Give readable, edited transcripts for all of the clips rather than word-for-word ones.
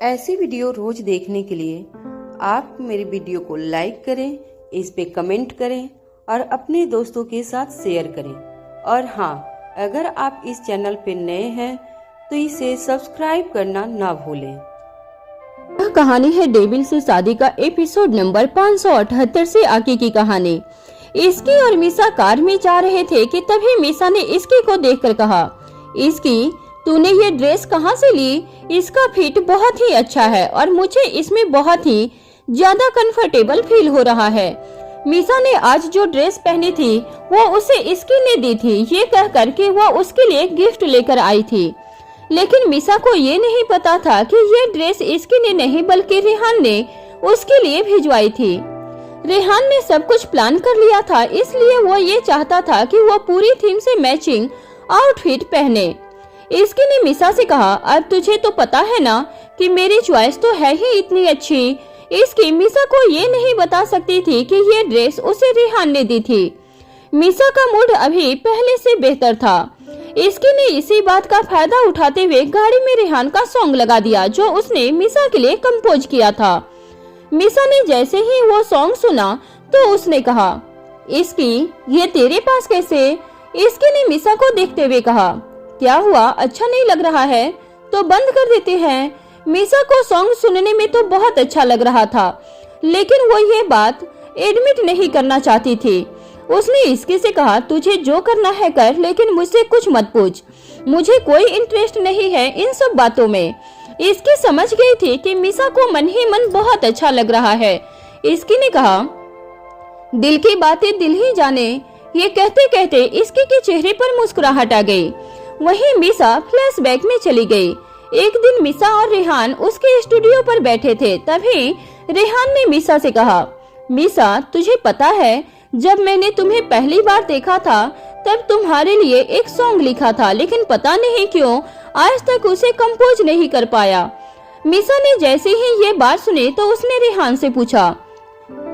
ऐसी वीडियो रोज देखने के लिए आप मेरे वीडियो को लाइक करें, इस पे कमेंट करें और अपने दोस्तों के साथ शेयर करें। और हाँ, अगर आप इस चैनल पे नए हैं तो इसे सब्सक्राइब करना ना भूलें। यह कहानी है डेविल से शादी का एपिसोड नंबर 578 से आगे की कहानी। इसकी और मीसा कार में जा रहे थे कि तभी मीसा ने इसकी को देखकर कहा, इसकी तूने ये ड्रेस कहाँ से ली? इसका फिट बहुत ही अच्छा है और मुझे इसमें बहुत ही ज्यादा कंफर्टेबल फील हो रहा है। मीसा ने आज जो ड्रेस पहनी थी वो उसे इसकी ने दी थी, ये कहकर कि वो उसके लिए गिफ्ट लेकर आई थी। लेकिन मीसा को ये नहीं पता था कि ये ड्रेस इसकी ने नहीं बल्कि रेहान ने उसके लिए भिजवाई थी। रेहान ने सब कुछ प्लान कर लिया था, इसलिए वो ये चाहता था कि वो पूरी थीम से मैचिंग आउटफिट पहने। इसकी ने मीसा से कहा, अब तुझे तो पता है ना कि मेरी चॉइस तो है ही इतनी अच्छी। इसकी मीसा को ये नहीं बता सकती थी कि ये ड्रेस उसे रेहान ने दी थी। मीसा का मूड अभी पहले से बेहतर था। इसकी ने इसी बात का फायदा उठाते हुए गाड़ी में रेहान का सॉन्ग लगा दिया जो उसने मीसा के लिए कंपोज किया था। मीसा ने जैसे ही वो सॉन्ग सुना तो उसने कहा, इसकी ये तेरे पास कैसे? इसकी ने मीसा को देखते हुए कहा, क्या हुआ, अच्छा नहीं लग रहा है तो बंद कर देते हैं। मीसा को सॉन्ग सुनने में तो बहुत अच्छा लग रहा था, लेकिन वो ये बात एडमिट नहीं करना चाहती थी। उसने इसकी से कहा, तुझे जो करना है कर, लेकिन मुझसे कुछ मत पूछ, मुझे कोई इंटरेस्ट नहीं है इन सब बातों में। इसकी समझ गई थी कि मीसा को मन ही मन बहुत अच्छा लग रहा है। इसकी ने कहा, दिल की बातें दिल ही जाने। ये कहते कहते इसकी के चेहरे पर मुस्कुराहट आ गई। वहीं मीसा फ्लैशबैक में चली गई। एक दिन मीसा और रेहान उसके स्टूडियो पर बैठे थे, तभी रेहान ने मीसा से कहा, मीसा तुझे पता है जब मैंने तुम्हें पहली बार देखा था तब तुम्हारे लिए एक सॉन्ग लिखा था, लेकिन पता नहीं क्यों आज तक उसे कंपोज नहीं कर पाया। मीसा ने जैसे ही ये बात सुनी तो उसने रेहान से पूछा,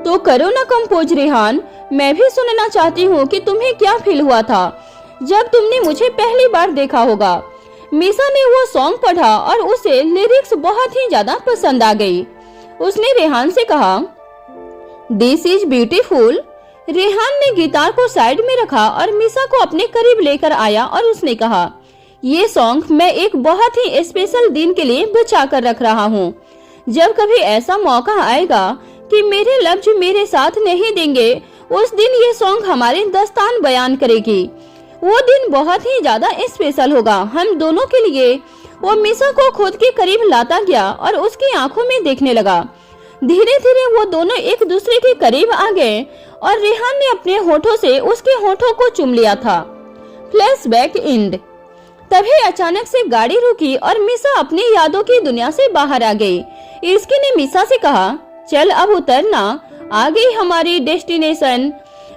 तो करो ना कंपोज रेहान, मैं भी सुनना चाहती हूँ कि तुम्हें क्या फील हुआ था जब तुमने मुझे पहली बार देखा होगा। मीसा ने वो सॉन्ग पढ़ा और उसे लिरिक्स बहुत ही ज्यादा पसंद आ गई। उसने रेहान से कहा, दिस इज ब्यूटीफुल। रेहान ने गिटार को साइड में रखा और मीसा को अपने करीब लेकर आया और उसने कहा, ये सॉन्ग मैं एक बहुत ही स्पेशल दिन के लिए बचा कर रख रहा हूँ। जब कभी ऐसा मौका आएगा कि मेरे लफ्ज मेरे साथ नहीं देंगे, उस दिन ये सॉन्ग हमारे दस्तान बयान करेगी। वो दिन बहुत ही ज्यादा स्पेशल होगा हम दोनों के लिए। वो मीसा को खुद के करीब लाता गया और उसकी आंखों में देखने लगा। धीरे धीरे वो दोनों एक दूसरे के करीब आ गए और रेहान ने अपने होठों से उसके होठों को चूम लिया था। Flashback and. तभी अचानक से गाड़ी रुकी और मीसा अपनी यादों की दुनिया से बाहर आ गई। इसकी ने मीसा से कहा, चल अब उतरना, आ गई हमारी डेस्टिनेशन।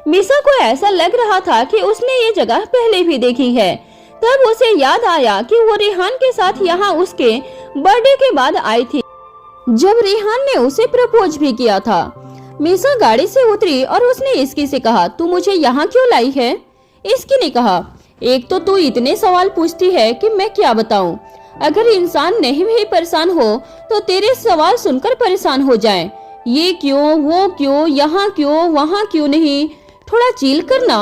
मीसा को ऐसा लग रहा था कि उसने ये जगह पहले भी देखी है। तब उसे याद आया कि वो रेहान के साथ यहाँ उसके बर्थडे के बाद आई थी, जब रेहान ने उसे प्रपोज भी किया था। मीसा गाड़ी से उतरी और उसने इसकी से कहा, तू मुझे यहाँ क्यों लाई है? इसकी ने कहा, एक तो तू इतने सवाल पूछती है कि मैं क्या बताऊं। अगर इंसान नहीं भी परेशान हो तो तेरे सवाल सुनकर परेशान हो जाए। ये क्यों, वो क्यों, यहाँ क्यों, वहाँ क्यों नहीं, थोड़ा चिल करना।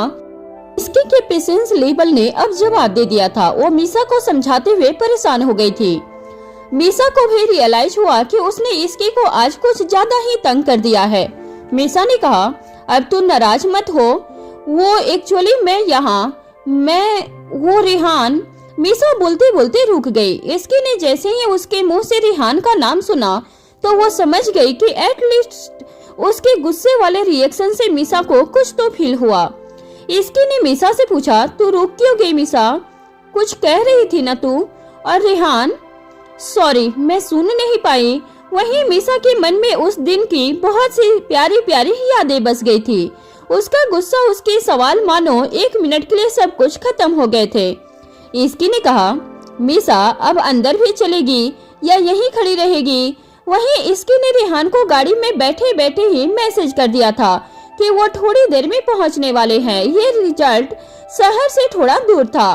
इसकी के पेशेंस लेवल ने अब जवाब दे दिया था। वो मीसा को समझाते हुए परेशान हो गई थी। मीसा को भी रियलाइज हुआ कि उसने इसकी को आज कुछ ज्यादा ही तंग कर दिया है। मीसा ने कहा, अब तू नाराज मत हो, वो एक्चुअली मैं वो रेहान। मीसा बोलते बोलते रुक गई। इसकी ने जैसे ही उसके मुंह से रेहान का नाम सुना तो वो समझ गई कि एटलीस्ट उसके गुस्से वाले रिएक्शन से मीसा को कुछ तो फील हुआ। इसकी ने मीसा से पूछा, तू रुक क्यों गई मीसा? कुछ कह रही थी ना तू? और रेहान, सॉरी मैं सुन नहीं पाई। वहीं मीसा के मन में उस दिन की बहुत सी प्यारी प्यारी यादें बस गई थी। उसका गुस्सा, उसके सवाल मानो एक मिनट के लिए सब कुछ खत्म हो गए थे। इसकी ने कहा, मीसा अब अंदर भी चलेगी या यहीं खड़ी रहेगी? वहीं इसकी ने रेहान को गाड़ी में बैठे बैठे ही मैसेज कर दिया था कि वो थोड़ी देर में पहुंचने वाले हैं। ये रिजल्ट शहर से थोड़ा दूर था।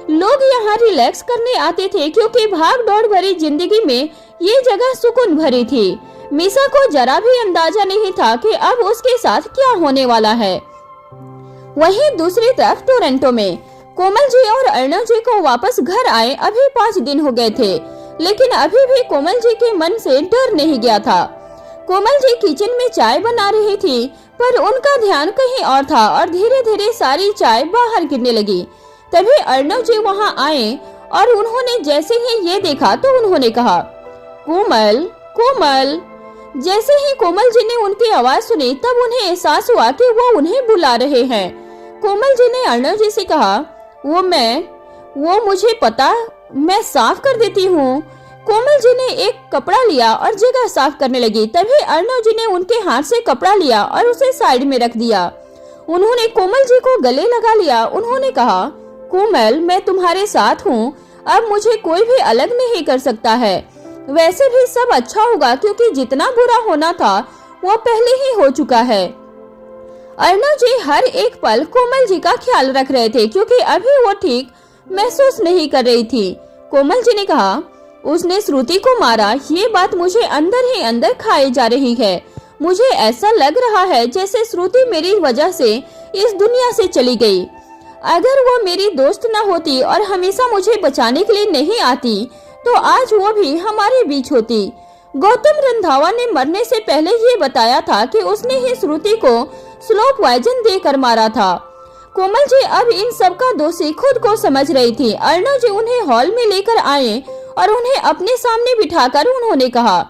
लोग यहाँ रिलैक्स करने आते थे क्योंकि भाग दौड़ भरी जिंदगी में ये जगह सुकून भरी थी। मीसा को जरा भी अंदाजा नहीं था कि अब उसके साथ क्या होने वाला है। वहीं दूसरी तरफ टोरंटो में कोमल जी और अर्णव जी को वापस घर आए अभी 5 दिन हो गए थे, लेकिन अभी भी कोमल जी के मन से डर नहीं गया था। कोमल जी किचन में चाय बना रही थी, पर उनका ध्यान कहीं और था और धीरे धीरे सारी चाय बाहर गिरने लगी। तभी अर्णव जी वहां आए और उन्होंने जैसे ही ये देखा तो उन्होंने कहा, कोमल कोमल। जैसे ही कोमल जी ने उनकी आवाज सुनी तब उन्हें एहसास हुआ कि वो उन्हें बुला रहे हैं। कोमल जी ने अर्णव जी से कहा, वो मुझे पता, मैं साफ कर देती हूँ। कोमल जी ने एक कपड़ा लिया और जगह साफ करने लगी। तभी अर्णव जी ने उनके हाथ से कपड़ा लिया और उसे साइड में रख दिया। उन्होंने कोमल जी को गले लगा लिया। उन्होंने कहा, कोमल, मैं तुम्हारे साथ हूँ, अब मुझे कोई भी अलग नहीं कर सकता है। वैसे भी सब अच्छा होगा क्योंकि जितना बुरा होना था वो पहले ही हो चुका है। अर्णव जी हर एक पल कोमल जी का ख्याल रख रहे थे क्योंकि अभी वो ठीक महसूस नहीं कर रही थी। कोमल जी ने कहा, उसने श्रुति को मारा, ये बात मुझे अंदर ही अंदर खाई जा रही है। मुझे ऐसा लग रहा है जैसे श्रुति मेरी वजह से इस दुनिया से चली गई। अगर वो मेरी दोस्त न होती और हमेशा मुझे बचाने के लिए नहीं आती तो आज वो भी हमारे बीच होती। गौतम रंधावा ने मरने से पहले ये बताया था कि उसने ही श्रुति को स्लो पॉइजन देकर मारा था। कोमल जी अब इन सब का दोषी खुद को समझ रही थी। अर्णव जी उन्हें हॉल में लेकर आए और उन्हें अपने सामने बिठाकर उन्होंने कहा,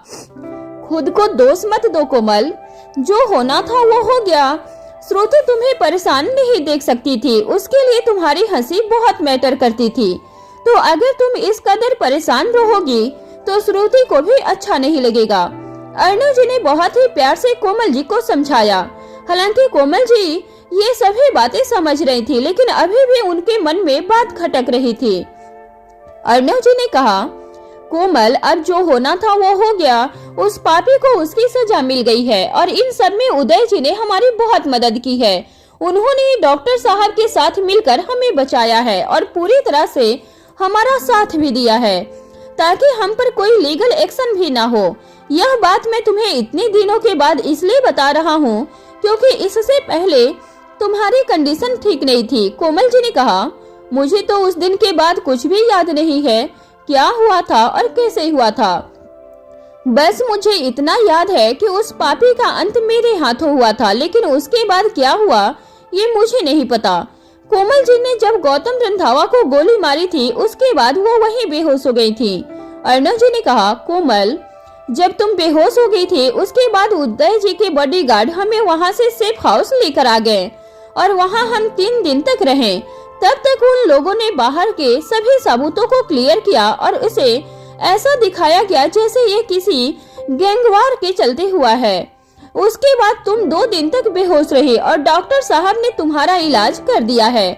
खुद को दोष मत दो कोमल, जो होना था वो हो गया। श्रुति तुम्हें परेशान नहीं देख सकती थी, उसके लिए तुम्हारी हंसी बहुत मैटर करती थी। तो अगर तुम इस कदर परेशान रहोगी तो श्रुति को भी अच्छा नहीं लगेगा। अर्णव जी ने बहुत ही प्यार से कोमल जी को समझाया। हालांकि कोमल जी ये सभी बातें समझ रही थी, लेकिन अभी भी उनके मन में बात खटक रही थी। अर्णव जी ने कहा, कोमल, अब जो होना था वो हो गया। उस पापी को उसकी सजा मिल गई है और इन सब में उदय जी ने हमारी बहुत मदद की है। उन्होंने डॉक्टर साहब के साथ मिलकर हमें बचाया है और पूरी तरह से हमारा साथ भी दिया है ताकि हम पर कोई लीगल एक्शन भी ना हो। यह बात मैं तुम्हें इतने दिनों के बाद इसलिए बता रहा हूँ क्योंकि इससे पहले तुम्हारी कंडीशन ठीक नहीं थी। कोमल जी ने कहा, मुझे तो उस दिन के बाद कुछ भी याद नहीं है, क्या हुआ था और कैसे हुआ था। बस मुझे इतना याद है कि उस पापी का अंत मेरे हाथों हुआ था, लेकिन उसके बाद क्या हुआ ये मुझे नहीं पता। कोमल जी ने जब गौतम रंधावा को गोली मारी थी उसके बाद वो वहीं बेहोश हो गई थी। अर्णव जी ने कहा, कोमल, जब तुम बेहोश हो गई थी उसके बाद उदय जी के बॉडीगार्ड हमें वहाँ से सेफ हाउस लेकर आ गए और वहाँ हम 3 दिन तक रहे। तब तक उन लोगों ने बाहर के सभी सबूतों को क्लियर किया और उसे ऐसा दिखाया गया जैसे ये किसी गैंगवार के चलते हुआ है। उसके बाद तुम 2 दिन तक बेहोश रही और डॉक्टर साहब ने तुम्हारा इलाज कर दिया है।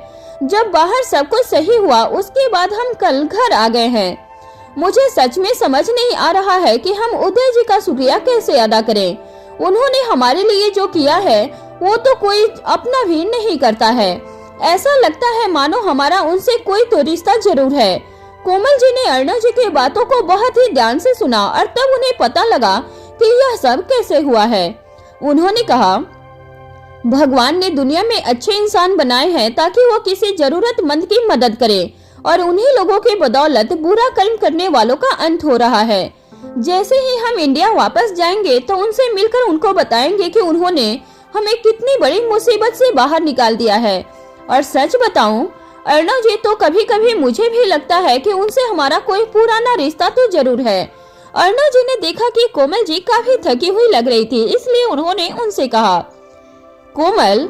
जब बाहर सब कुछ सही हुआ उसके बाद हम कल घर आ गए हैं। मुझे सच में समझ नहीं आ रहा है कि हम उदय जी का शुक्रिया कैसे अदा करें। उन्होंने हमारे लिए जो किया है वो तो कोई अपना भी नहीं करता है। ऐसा लगता है मानो हमारा उनसे कोई तो रिश्ता जरूर है। कोमल जी ने अर्णव जी की बातों को बहुत ही ध्यान से सुना और तब उन्हें पता लगा कि यह सब कैसे हुआ है। उन्होंने कहा, भगवान ने दुनिया में अच्छे इंसान बनाए हैं ताकि वो किसी जरूरतमंद की मदद करे और उन्हीं लोगों के बदौलत बुरा कर्म करने वालों का अंत हो रहा है। जैसे ही हम इंडिया वापस जाएंगे तो उनसे मिलकर उनको बताएंगे कि उन्होंने हमें कितनी बड़ी मुसीबत से बाहर निकाल दिया है। और सच बताऊं अर्णव जी, तो कभी कभी मुझे भी लगता है कि उनसे हमारा कोई पुराना रिश्ता तो जरूर है। अर्णव जी ने देखा कि कोमल जी काफी थकी हुई लग रही थी, इसलिए उन्होंने उनसे कहा, कोमल,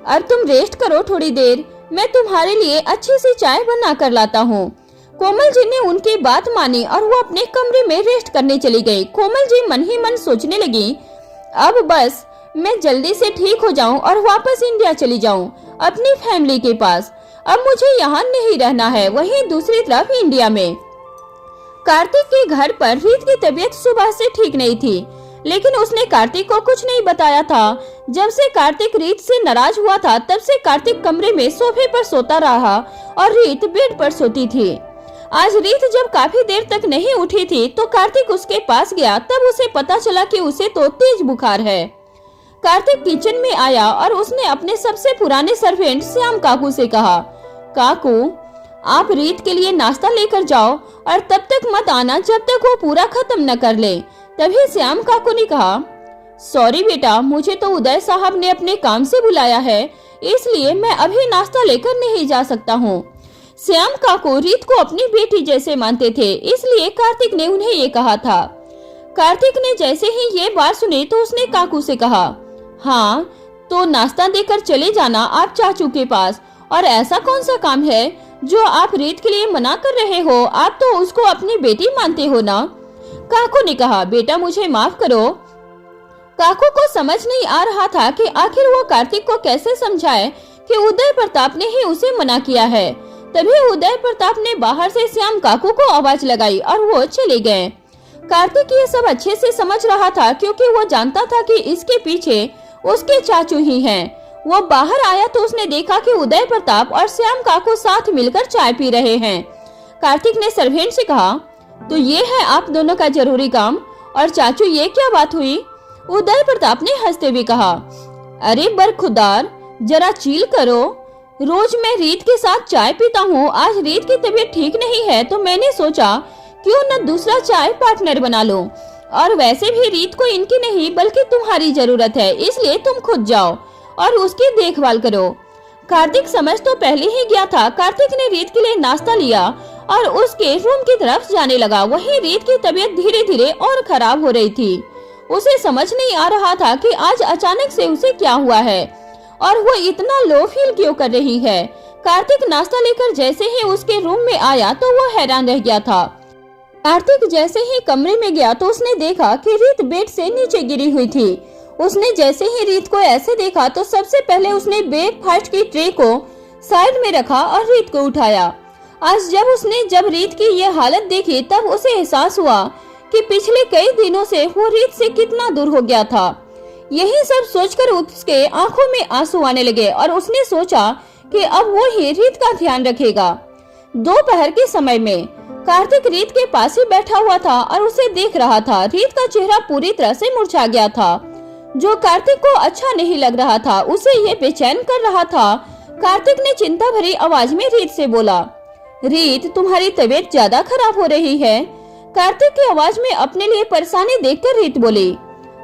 अब तुम रेस्ट करो थोड़ी देर, मैं तुम्हारे लिए अच्छी सी चाय बना कर लाता हूँ। कोमल जी ने उनकी बात मानी और वो अपने कमरे में रेस्ट करने चली गई। कोमल जी मन ही मन सोचने लगी, अब बस मैं जल्दी से ठीक हो जाऊं और वापस इंडिया चली जाऊं अपनी फैमिली के पास। अब मुझे यहाँ नहीं रहना है। वहीं दूसरी तरफ इंडिया में कार्तिक के घर पर रीत की तबीयत सुबह से ठीक नहीं थी। लेकिन उसने कार्तिक को कुछ नहीं बताया था। जब से कार्तिक रीत से नाराज हुआ था तब से कार्तिक कमरे में सोफे पर सोता रहा और रीत बेड पर सोती थी। आज रीत जब काफी देर तक नहीं उठी थी तो कार्तिक उसके पास गया। तब उसे पता चला कि उसे तो तेज बुखार है। कार्तिक किचन में आया और उसने अपने सबसे पुराने सर्वेंट श्याम काकू से कहा, काकू आप रीत के लिए नाश्ता लेकर जाओ और तब तक मत आना जब तक वो पूरा खत्म न कर ले। तभी श्याम काकू ने कहा, सॉरी बेटा, मुझे तो उदय साहब ने अपने काम से बुलाया है, इसलिए मैं अभी नाश्ता लेकर नहीं जा सकता हूँ। श्याम काकू रीत को अपनी बेटी जैसे मानते थे, इसलिए कार्तिक ने उन्हें ये कहा था। कार्तिक ने जैसे ही ये बात सुनी तो उसने काकू से कहा, हाँ तो नाश्ता देकर चले जाना आप चाचू के पास। और ऐसा कौन सा काम है जो आप रीत के लिए मना कर रहे हो? आप तो उसको अपनी बेटी मानते हो ना। काकू ने कहा, बेटा मुझे माफ करो। काकू को समझ नहीं आ रहा था कि आखिर वो कार्तिक को कैसे समझाए कि उदय प्रताप ने ही उसे मना किया है। तभी उदय प्रताप ने बाहर से श्याम काकू को आवाज लगाई और वो चले गए। कार्तिक ये सब अच्छे से समझ रहा था क्योंकि वो जानता था कि इसके पीछे उसके चाचू ही हैं। वो बाहर आया तो उसने देखा कि उदय प्रताप और श्याम काकू साथ मिलकर चाय पी रहे हैं। कार्तिक ने सर्वेंट से कहा, तो ये है आप दोनों का जरूरी काम। और चाचू ये क्या बात हुई? उदय प्रताप ने हंसते हुए कहा, अरे बरखुदार जरा चील करो, रोज मैं रीत के साथ चाय पीता हूँ, आज रीत की तबीयत ठीक नहीं है तो मैंने सोचा क्यों न दूसरा चाय पार्टनर बना लो। और वैसे भी रीत को इनकी नहीं बल्कि तुम्हारी जरूरत है, इसलिए तुम खुद जाओ और उसकी देखभाल करो। कार्तिक समझ तो पहले ही गया था। कार्तिक ने रीत के लिए नाश्ता लिया और उसके रूम की तरफ जाने लगा। वहीं रीत की तबीयत धीरे धीरे और खराब हो रही थी। उसे समझ नहीं आ रहा था कि आज अचानक से उसे क्या हुआ है और वो इतना लो फील क्यों कर रही है। कार्तिक नाश्ता लेकर जैसे ही उसके रूम में आया तो वो हैरान रह गया था। कार्तिक जैसे ही कमरे में गया तो उसने देखा कि रीत बेड से नीचे गिरी हुई थी। उसने जैसे ही रीत को ऐसे देखा तो सबसे पहले उसने ब्रेकफास्ट की ट्रे को साइड में रखा और रीत को उठाया। आज जब रीत की ये हालत देखी तब उसे एहसास हुआ कि पिछले कई दिनों से वो रीत से कितना दूर हो गया था। यही सब सोचकर उसके आंखों में आंसू आने लगे और उसने सोचा कि अब वो ही रीत का ध्यान रखेगा। दोपहर के समय में कार्तिक रीत के पास ही बैठा हुआ था और उसे देख रहा था। रीत का चेहरा पूरी तरह से मुरझा गया था, जो कार्तिक को अच्छा नहीं लग रहा था, उसे ये बेचैन कर रहा था। कार्तिक ने चिंता भरी आवाज में रीत से बोला, रीत तुम्हारी तबीयत ज्यादा खराब हो रही है। कार्तिक की आवाज में अपने लिए परेशानी देखकर रीत बोली,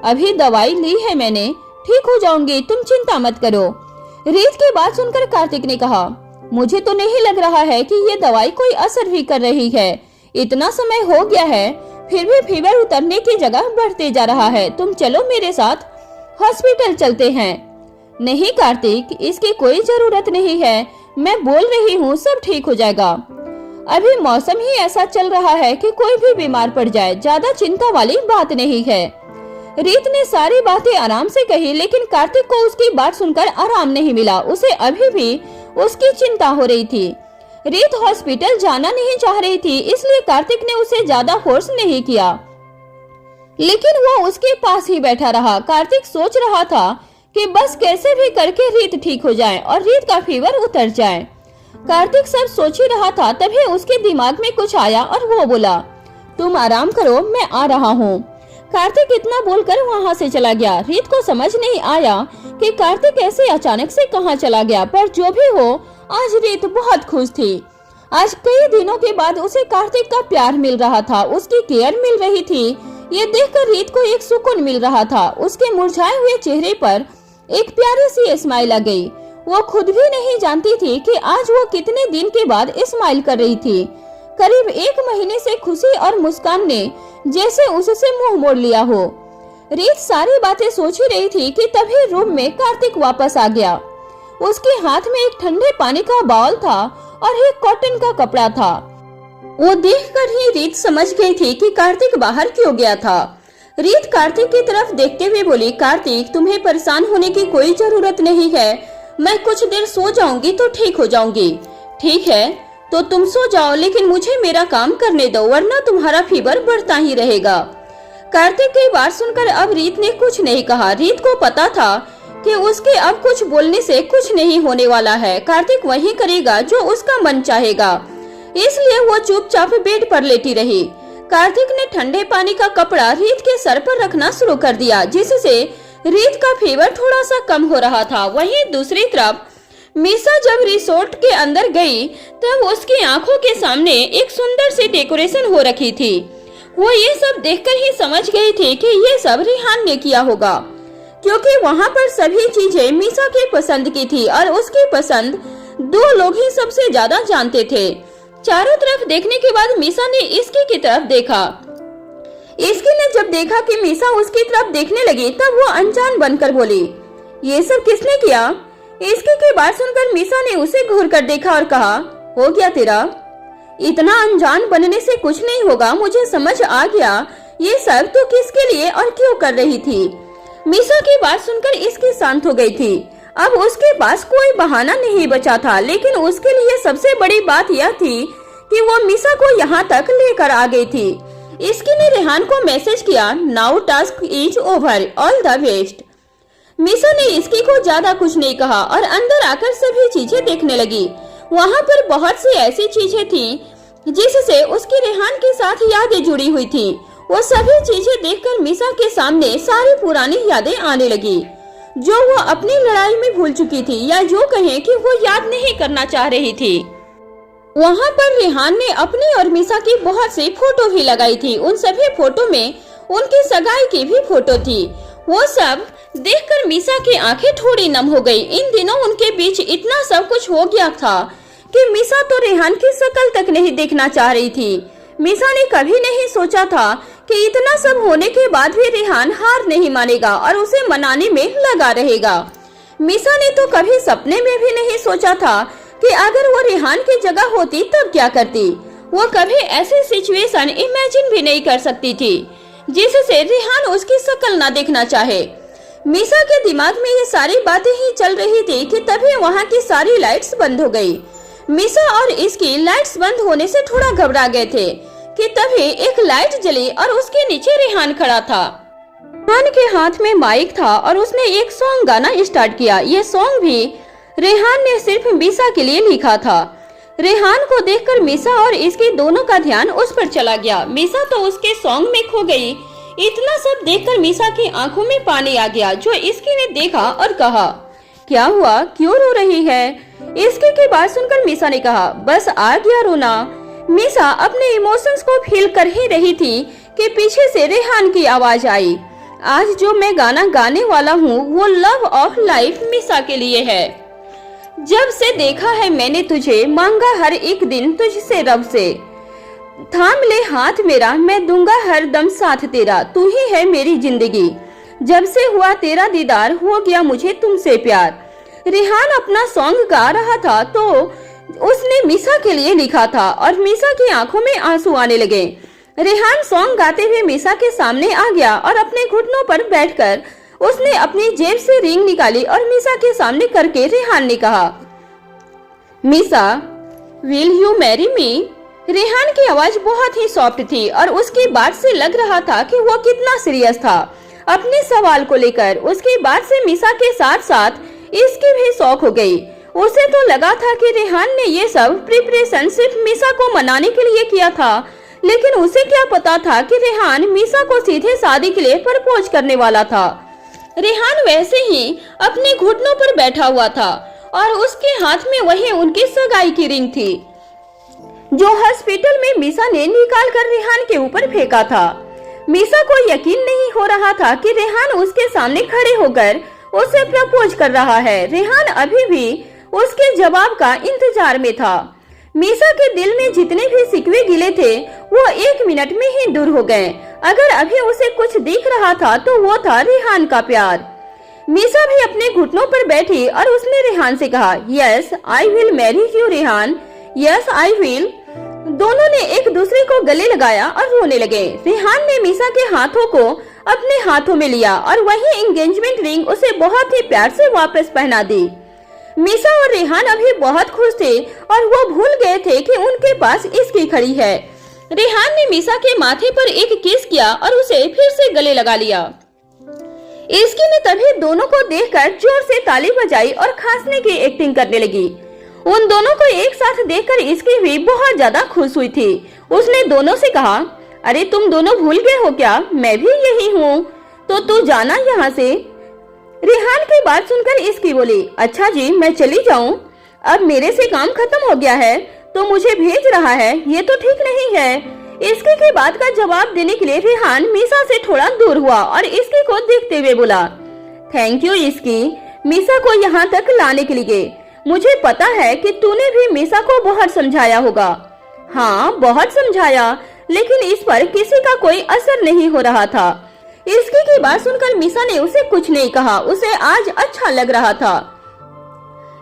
अभी दवाई ली है मैंने, ठीक हो जाऊंगी, तुम चिंता मत करो। रीत की बात सुनकर कार्तिक ने कहा, मुझे तो नहीं लग रहा है कि ये दवाई कोई असर भी कर रही है। इतना समय हो गया है फिर भी फीवर उतरने की जगह बढ़ते जा रहा है। तुम चलो मेरे साथ, हॉस्पिटल चलते हैं। नहीं कार्तिक, इसकी कोई जरूरत नहीं है, मैं बोल रही हूँ सब ठीक हो जाएगा। अभी मौसम ही ऐसा चल रहा है कि कोई भी बीमार पड़ जाए, ज्यादा चिंता वाली बात नहीं है। रीत ने सारी बातें आराम से कही, लेकिन कार्तिक को उसकी बात सुनकर आराम नहीं मिला। उसे अभी भी उसकी चिंता हो रही थी। रीत हॉस्पिटल जाना नहीं चाह रही थी, इसलिए कार्तिक ने उसे ज्यादा फोर्स नहीं किया, लेकिन वो उसके पास ही बैठा रहा। कार्तिक सोच रहा था कि बस कैसे भी करके रीत ठीक हो जाए और रीत का फीवर उतर जाए। कार्तिक सब सोच ही रहा था, तभी उसके दिमाग में कुछ आया और वो बोला, तुम आराम करो, मैं आ रहा हूँ। कार्तिक इतना बोलकर वहाँ से चला गया। रीत को समझ नहीं आया कि कार्तिक ऐसे अचानक से कहाँ चला गया, पर जो भी हो आज रीत बहुत खुश थी। आज कई दिनों के बाद उसे कार्तिक का प्यार मिल रहा था, उसकी केयर मिल रही थी। ये देखकर रीत को एक सुकून मिल रहा था। उसके मुरझाए हुए चेहरे पर एक प्यारी सी स्माइल आ गई। वो खुद भी नहीं जानती थी कि आज वो कितने दिन के बाद स्माइल कर रही थी। करीब 1 महीने से खुशी और मुस्कान ने जैसे उससे मुंह मोड़ लिया हो। रीत सारी बातें सोच ही रही थी कि तभी रूम में कार्तिक वापस आ गया। उसके हाथ में एक ठंडे पानी का बाउल था और एक कॉटन का कपड़ा था। वो देखकर ही रीत समझ गई थी कि कार्तिक बाहर क्यों गया था। रीत कार्तिक की तरफ देखते हुए बोली, कार्तिक तुम्हें परेशान होने की कोई जरूरत नहीं है, मैं कुछ देर सो जाऊंगी तो ठीक हो जाऊंगी। ठीक है तो तुम सो जाओ, लेकिन मुझे मेरा काम करने दो, वरना तुम्हारा फीवर बढ़ता ही रहेगा। कार्तिक की बात सुनकर अब रीत ने कुछ नहीं कहा। रीत को पता था कि उसके अब कुछ बोलने से कुछ नहीं होने वाला है। कार्तिक वही करेगा जो उसका मन चाहेगा, इसलिए वो चुपचाप बेड पर लेटी रही। कार्तिक ने ठंडे पानी का कपड़ा रीत के सर पर रखना शुरू कर दिया, जिससे रीत का फीवर थोड़ा सा कम हो रहा था। वहीं दूसरी तरफ मीसा जब रिसोर्ट के अंदर गई तब उसकी आंखों के सामने एक सुंदर सी डेकोरेशन हो रखी थी। वो ये सब देखकर ही समझ गई थी कि ये सब रिहान ने किया होगा, क्योंकि वहाँ पर सभी चीजें मीसा की पसंद की थी और उसकी पसंद दो लोग ही सबसे ज्यादा जानते थे। चारों तरफ देखने के बाद मीसा ने इसकी की तरफ देखा। इसकी ने जब देखा कि मीसा उसकी तरफ देखने लगी तब वो अनजान बनकर बोली, ये सब किसने किया? इसकी की बात सुनकर मीसा ने उसे घूर कर देखा और कहा, हो गया तेरा? इतना अनजान बनने से कुछ नहीं होगा, मुझे समझ आ गया ये सब तो किसके लिए और क्यों कर रही थी। मीसा की बात सुनकर इसकी शांत हो गई थी। अब उसके पास कोई बहाना नहीं बचा था, लेकिन उसके लिए सबसे बड़ी बात यह थी कि वो मीसा को यहाँ तक लेकर आ गई थी। इसकी ने रेहान को मैसेज किया, now task is over, all the best. Misa ने इसकी को ज्यादा कुछ नहीं कहा और अंदर आकर सभी चीजें देखने लगी। वहाँ पर बहुत सी ऐसी चीजें थीं जिससे उसकी रेहान के साथ यादें जुड़ी हुई थी। वो सभी चीजें देखकर मीसा के सामने सारी पुरानी यादें आने लगी, जो वो अपनी लड़ाई में भूल चुकी थी, या जो कहें कि वो याद नहीं करना चाह रही थी। वहाँ पर रेहान ने अपनी और मीसा की बहुत सी फोटो भी लगाई थी। उन सभी फोटो में उनकी सगाई की भी फोटो थी। वो सब देखकर मीसा की आंखें थोड़ी नम हो गई। इन दिनों उनके बीच इतना सब कुछ हो गया था कि मीसा तो रेहान की शक्ल तक नहीं देखना चाह रही थी। मीसा ने कभी नहीं सोचा था कि इतना सब होने के बाद भी रेहान हार नहीं मानेगा और उसे मनाने में लगा रहेगा। मीसा ने तो कभी सपने में भी नहीं सोचा था कि अगर वो रेहान की जगह होती तब क्या करती। वो कभी ऐसी सिचुएशन इमेजिन भी नहीं कर सकती थी जिससे रेहान उसकी शक्ल ना देखना चाहे। मीसा के दिमाग में ये सारी बातें ही चल रही थी कि तभी वहाँ की सारी लाइट्स बंद हो गई। मीसा और इसकी लाइट्स बंद होने से थोड़ा घबरा गए थे कि तभी एक लाइट जली और उसके नीचे रेहान खड़ा था। रेहान के हाथ में माइक था और उसने एक सॉन्ग गाना स्टार्ट किया। ये सॉन्ग भी रेहान ने सिर्फ मीसा के लिए लिखा था। रेहान को देखकर मीसा और इसके दोनों का ध्यान उस पर चला गया। मीसा तो उसके सॉन्ग में खो गई। इतना सब देखकर मीसा की आंखों में पानी आ गया, जो इसकी ने देखा और कहा, क्या हुआ, क्यों रो रही है? इसकी की बात सुनकर मीसा ने कहा, बस आ गया रोना। मीसा अपने इमोशंस को फील कर ही रही थी कि पीछे से रेहान की आवाज आई। आज जो मैं गाना गाने वाला हूँ वो लव ऑफ लाइफ मीसा के लिए है। जब से देखा है मैंने तुझे, मांगा हर एक दिन तुझसे रब से। थाम ले हाथ मेरा, मैं दूंगा हर दम साथ तेरा, तू ही है मेरी जिंदगी। जब से हुआ तेरा दीदार, हो गया मुझे तुमसे प्यार। रेहान अपना सॉन्ग गा रहा था तो उसने मीसा के लिए लिखा था और मीसा की आंखों में आंसू आने लगे। रेहान सॉन्ग गाते हुए मीसा के सामने आ गया और अपने घुटनों पर बैठकर उसने अपनी जेब से रिंग निकाली और मीसा के सामने करके रेहान ने कहा, Misa will you marry me? Rehan की आवाज बहुत ही सॉफ्ट थी और उसकी बात से लग रहा था कि वो कितना सीरियस था अपने सवाल को लेकर। उसकी बात से मीसा के साथ साथ इसकी भी शौक हो गई। उसे तो लगा था कि रेहान ने ये सब प्रिपरेशन सिर्फ मीसा को मनाने के लिए किया था, लेकिन उसे क्या पता था कि रेहान मीसा को सीधे शादी के लिए प्रपोज करने वाला था। रेहान वैसे ही अपने घुटनों पर बैठा हुआ था और उसके हाथ में वही उनकी सगाई की रिंग थी, जो हॉस्पिटल में मीसा ने निकाल कर रेहान के ऊपर फेंका था। मीसा को यकीन नहीं हो रहा था कि रेहान उसके सामने खड़े होकर उसे प्रपोज कर रहा है। रेहान अभी भी उसके जवाब का इंतजार में था। मीसा के दिल में जितने भी सिकवे गिले थे वो 1 मिनट में ही दूर हो गए। अगर अभी उसे कुछ दिख रहा था तो वो था रेहान का प्यार। मीसा भी अपने घुटनों पर बैठी और उसने रेहान से कहा, yes I will marry you Rehan, yes I will. दोनों ने एक दूसरे को गले लगाया और रोने लगे। रेहान ने मीसा के हाथों को अपने हाथों में लिया और वही एंगेजमेंट रिंग उसे बहुत ही प्यार से वापस पहना दी। मीसा और रेहान अभी बहुत खुश थे और वो भूल गए थे कि उनके पास इसकी खड़ी है। रेहान ने मीसा के माथे पर एक किस किया और उसे फिर से गले लगा लिया। इसकी ने तभी दोनों को देखकर जोर से ताली बजाई और खांसने की एक्टिंग करने लगी। उन दोनों को एक साथ देखकर इसकी भी बहुत ज्यादा खुश हुई थी। उसने दोनों से कहा, अरे तुम दोनों भूल गए हो क्या, मैं भी यही हूँ, तो तू जाना यहाँ से। रेहान की बात सुनकर इसकी बोली, अच्छा जी मैं चली जाऊँ, अब मेरे से काम खत्म हो गया है तो मुझे भेज रहा है, ये तो ठीक नहीं है। इसकी की बात का जवाब देने के लिए रेहान मीसा से थोड़ा दूर हुआ और इसकी को देखते हुए बोला, थैंक यू इसकी, मीसा को यहाँ तक लाने के लिए। मुझे पता है कि तूने भी मीसा को बहुत समझाया होगा। हाँ बहुत समझाया, लेकिन इस पर किसी का कोई असर नहीं हो रहा था। इसकी की बात सुनकर मीसा ने उसे कुछ नहीं कहा, उसे आज अच्छा लग रहा था,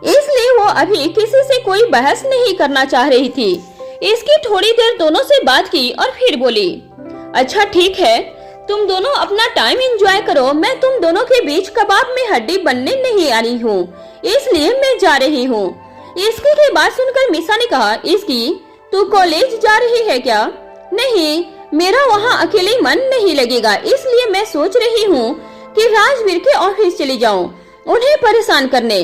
इसलिए वो अभी किसी से कोई बहस नहीं करना चाह रही थी। इसकी थोड़ी देर दोनों से बात की और फिर बोली, अच्छा ठीक है, तुम दोनों अपना टाइम एंजॉय करो, मैं तुम दोनों के बीच कबाब में हड्डी बनने नहीं आ रही हूँ, इसलिए मैं जा रही हूँ। इसकी की बात सुनकर मीसा ने कहा, इसकी तू कॉलेज जा रही है क्या? नहीं, मेरा वहाँ अकेले मन नहीं लगेगा, इसलिए मैं सोच रही हूँ कि राजवीर के ऑफिस चली जाऊँ उन्हें परेशान करने।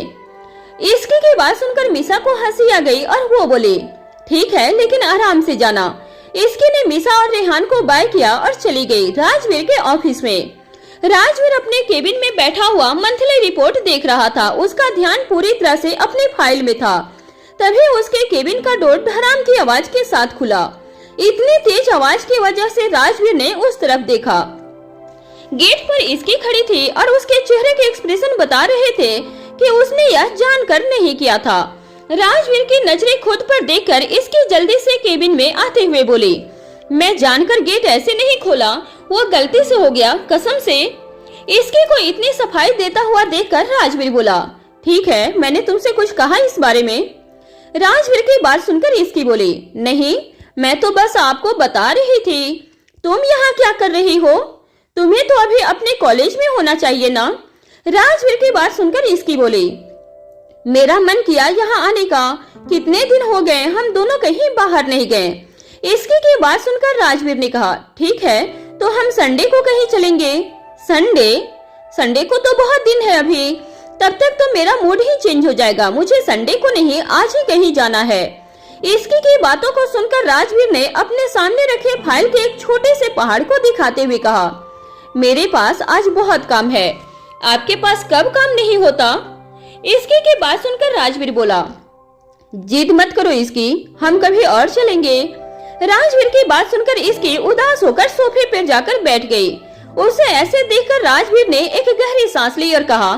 इसकी की बात सुनकर मीसा को हंसी आ गई और वो बोली, ठीक है लेकिन आराम से जाना। इसकी ने मीसा और रेहान को बाय किया और चली गई राजवीर के ऑफिस में। राजवीर अपने केबिन में बैठा हुआ मंथली रिपोर्ट देख रहा था। उसका ध्यान पूरी तरह से अपनी फाइल में था। तभी उसके केबिन का डोर धड़ाम की आवाज के साथ खुला। इतनी तेज आवाज की वजह से राजवीर ने उस तरफ देखा। गेट पर इसकी खड़ी थी और उसके चेहरे के एक्सप्रेशन बता रहे थे कि उसने यह जानकर नहीं किया था। राजवीर की नजरें खुद पर देखकर इसकी जल्दी से केबिन में आते हुए बोली, मैं जानकर गेट ऐसे नहीं खोला, वो गलती से हो गया, कसम से। इसकी को इतनी सफाई देता हुआ देखकर राजवीर बोला, ठीक है, मैंने तुमसे कुछ कहा इस बारे में? राजवीर की बात सुनकर इसकी बोली, नहीं, मैं तो बस आपको बता रही थी। तुम यहाँ क्या कर रही हो? तुम्हें तो अभी अपने कॉलेज में होना चाहिए ना। राजवीर की बात सुनकर इसकी बोली, मेरा मन किया यहाँ आने का, कितने दिन हो गए हम दोनों कहीं बाहर नहीं गए। इसकी की बात सुनकर राजवीर ने कहा, ठीक है तो हम संडे को कहीं चलेंगे। संडे को तो बहुत दिन है अभी, तब तक तो मेरा मूड ही चेंज हो जाएगा। मुझे संडे को नहीं, आज ही कहीं जाना है। इसकी की बातों को सुनकर राजवीर ने अपने सामने रखे फाइल के एक छोटे से पहाड़ को दिखाते हुए कहा, मेरे पास आज बहुत काम है, आपके पास कब काम नहीं होता? इसकी की बात सुनकर राजवीर बोला, जिद मत करो इसकी, हम कभी और चलेंगे। राजवीर की बात सुनकर इसकी उदास होकर सोफे पर जाकर बैठ गई। उसे ऐसे देखकर राजवीर ने एक गहरी सांस ली और कहा,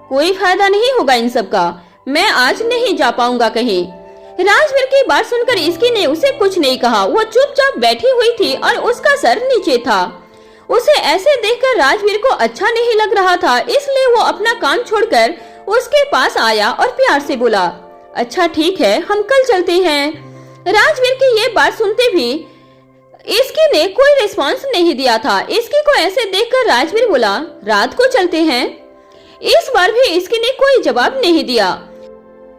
कोई फायदा नहीं होगा इन सब का, मैं आज नहीं जा पाऊंगा कहीं। राजवीर की बात सुनकर इसकी ने उसे कुछ नहीं कहा। वो चुपचाप बैठी हुई थी और उसका सर नीचे था। उसे ऐसे देखकर राजवीर को अच्छा नहीं लग रहा था, इसलिए वो अपना काम छोड़कर उसके पास आया और प्यार से बोला, अच्छा ठीक है, हम कल चलते हैं। राजवीर की ये बात सुनते भी इसकी ने कोई रिस्पांस नहीं दिया था। इसकी को ऐसे देखकर राजवीर बोला, रात को चलते हैं। इस बार भी इसकी ने कोई जवाब नहीं दिया।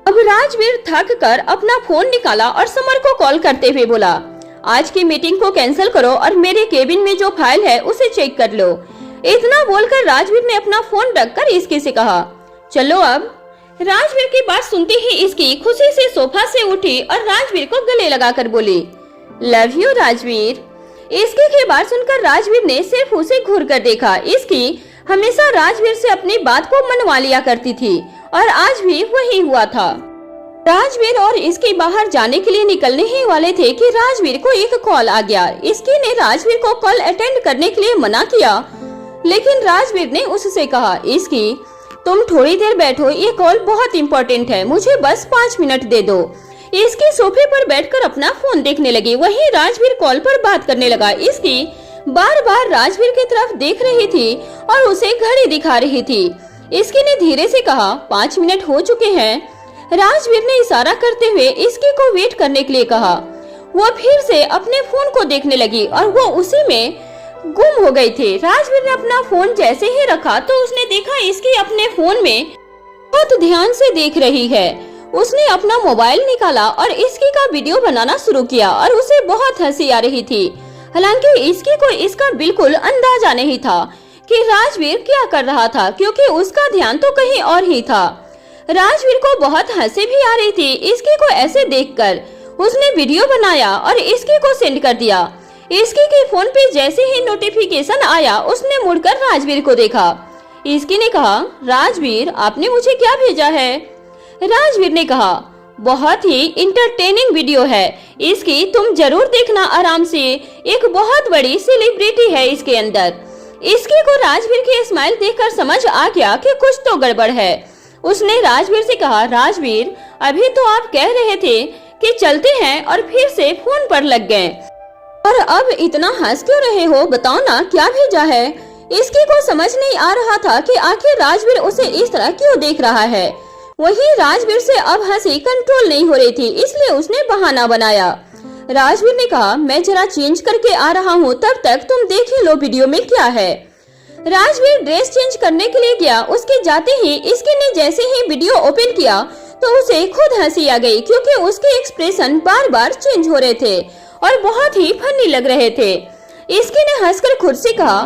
अब राजवीर थक कर अपना फोन निकाला और समर को कॉल करते हुए बोला, आज की मीटिंग को कैंसिल करो और मेरे केबिन में जो फाइल है उसे चेक कर लो। इतना बोलकर राजवीर ने अपना फोन रखकर इसकी से कहा, चलो अब। राजवीर की बात सुनते ही इसकी खुशी से सोफा से उठी और राजवीर को गले लगाकर बोली, लव यू राजवीर। इसकी की बात सुनकर राजवीर ने सिर्फ उसे घूर कर देखा। इसकी हमेशा राजवीर से अपनी बात को मनवा लिया करती थी और आज भी वही हुआ था। राजवीर और इसके बाहर जाने के लिए निकलने ही वाले थे कि राजवीर को एक कॉल आ गया। इसकी ने राजवीर को कॉल अटेंड करने के लिए मना किया, लेकिन राजवीर ने उससे कहा, इसकी तुम थोड़ी देर बैठो, ये कॉल बहुत इम्पोर्टेंट है, मुझे बस 5 मिनट दे दो। इसकी सोफे पर बैठकर अपना फोन देखने लगी। वहीं राजवीर कॉल पर बात करने लगा। इसकी बार बार राजवीर की तरफ देख रही थी और उसे घड़ी दिखा रही थी। इसकी ने धीरे से कहा, 5 मिनट हो चुके हैं। राजवीर ने इशारा करते हुए इसकी को वेट करने के लिए कहा। वो फिर से अपने फोन को देखने लगी और वो उसी में गुम हो गई थी। राजवीर ने अपना फोन जैसे ही रखा तो उसने देखा इसकी अपने फोन में बहुत ध्यान से देख रही है। उसने अपना मोबाइल निकाला और इसकी का वीडियो बनाना शुरू किया और उसे बहुत हंसी आ रही थी। हालांकि इसकी को इसका बिल्कुल अंदाजा नहीं था कि राजवीर क्या कर रहा था, क्योंकि उसका ध्यान तो कहीं और ही था। राजवीर को बहुत हंसी भी आ रही थी इसकी को ऐसे देखकर। उसने वीडियो बनाया और इसकी को सेंड कर दिया। इसकी के फोन पे जैसे ही नोटिफिकेशन आया उसने मुड़कर राजवीर को देखा। इसकी ने कहा, राजवीर आपने मुझे क्या भेजा है? राजवीर ने कहा, बहुत ही इंटरटेनिंग वीडियो है इसकी, तुम जरूर देखना आराम से, एक बहुत बड़ी सेलिब्रिटी है इसके अंदर। इसकी को राजवीर की स्माइल देखकर समझ आ गया कि कुछ तो गड़बड़ है। उसने राजवीर से कहा, राजवीर अभी तो आप कह रहे थे कि चलते हैं और फिर से फोन पर लग गए, और अब इतना हंस क्यों रहे हो? बताओ ना क्या भेजा है? इसकी को समझ नहीं आ रहा था कि आखिर राजवीर उसे इस तरह क्यों देख रहा है। वहीं राजवीर से अब हंसी कंट्रोल नहीं हो रही थी, इसलिए उसने बहाना बनाया। राजवीर ने कहा, मैं जरा चेंज करके आ रहा हूँ, तब तक तुम देख ही लो वीडियो में क्या है। राजवीर ड्रेस चेंज करने के लिए गया। उसके जाते ही इसकी ने जैसे ही वीडियो ओपन किया तो उसे खुद हंसी आ गई, क्योंकि उसके एक्सप्रेशन बार बार चेंज हो रहे थे और बहुत ही फनी लग रहे थे। इसकी ने हंसकर खुद से कहा,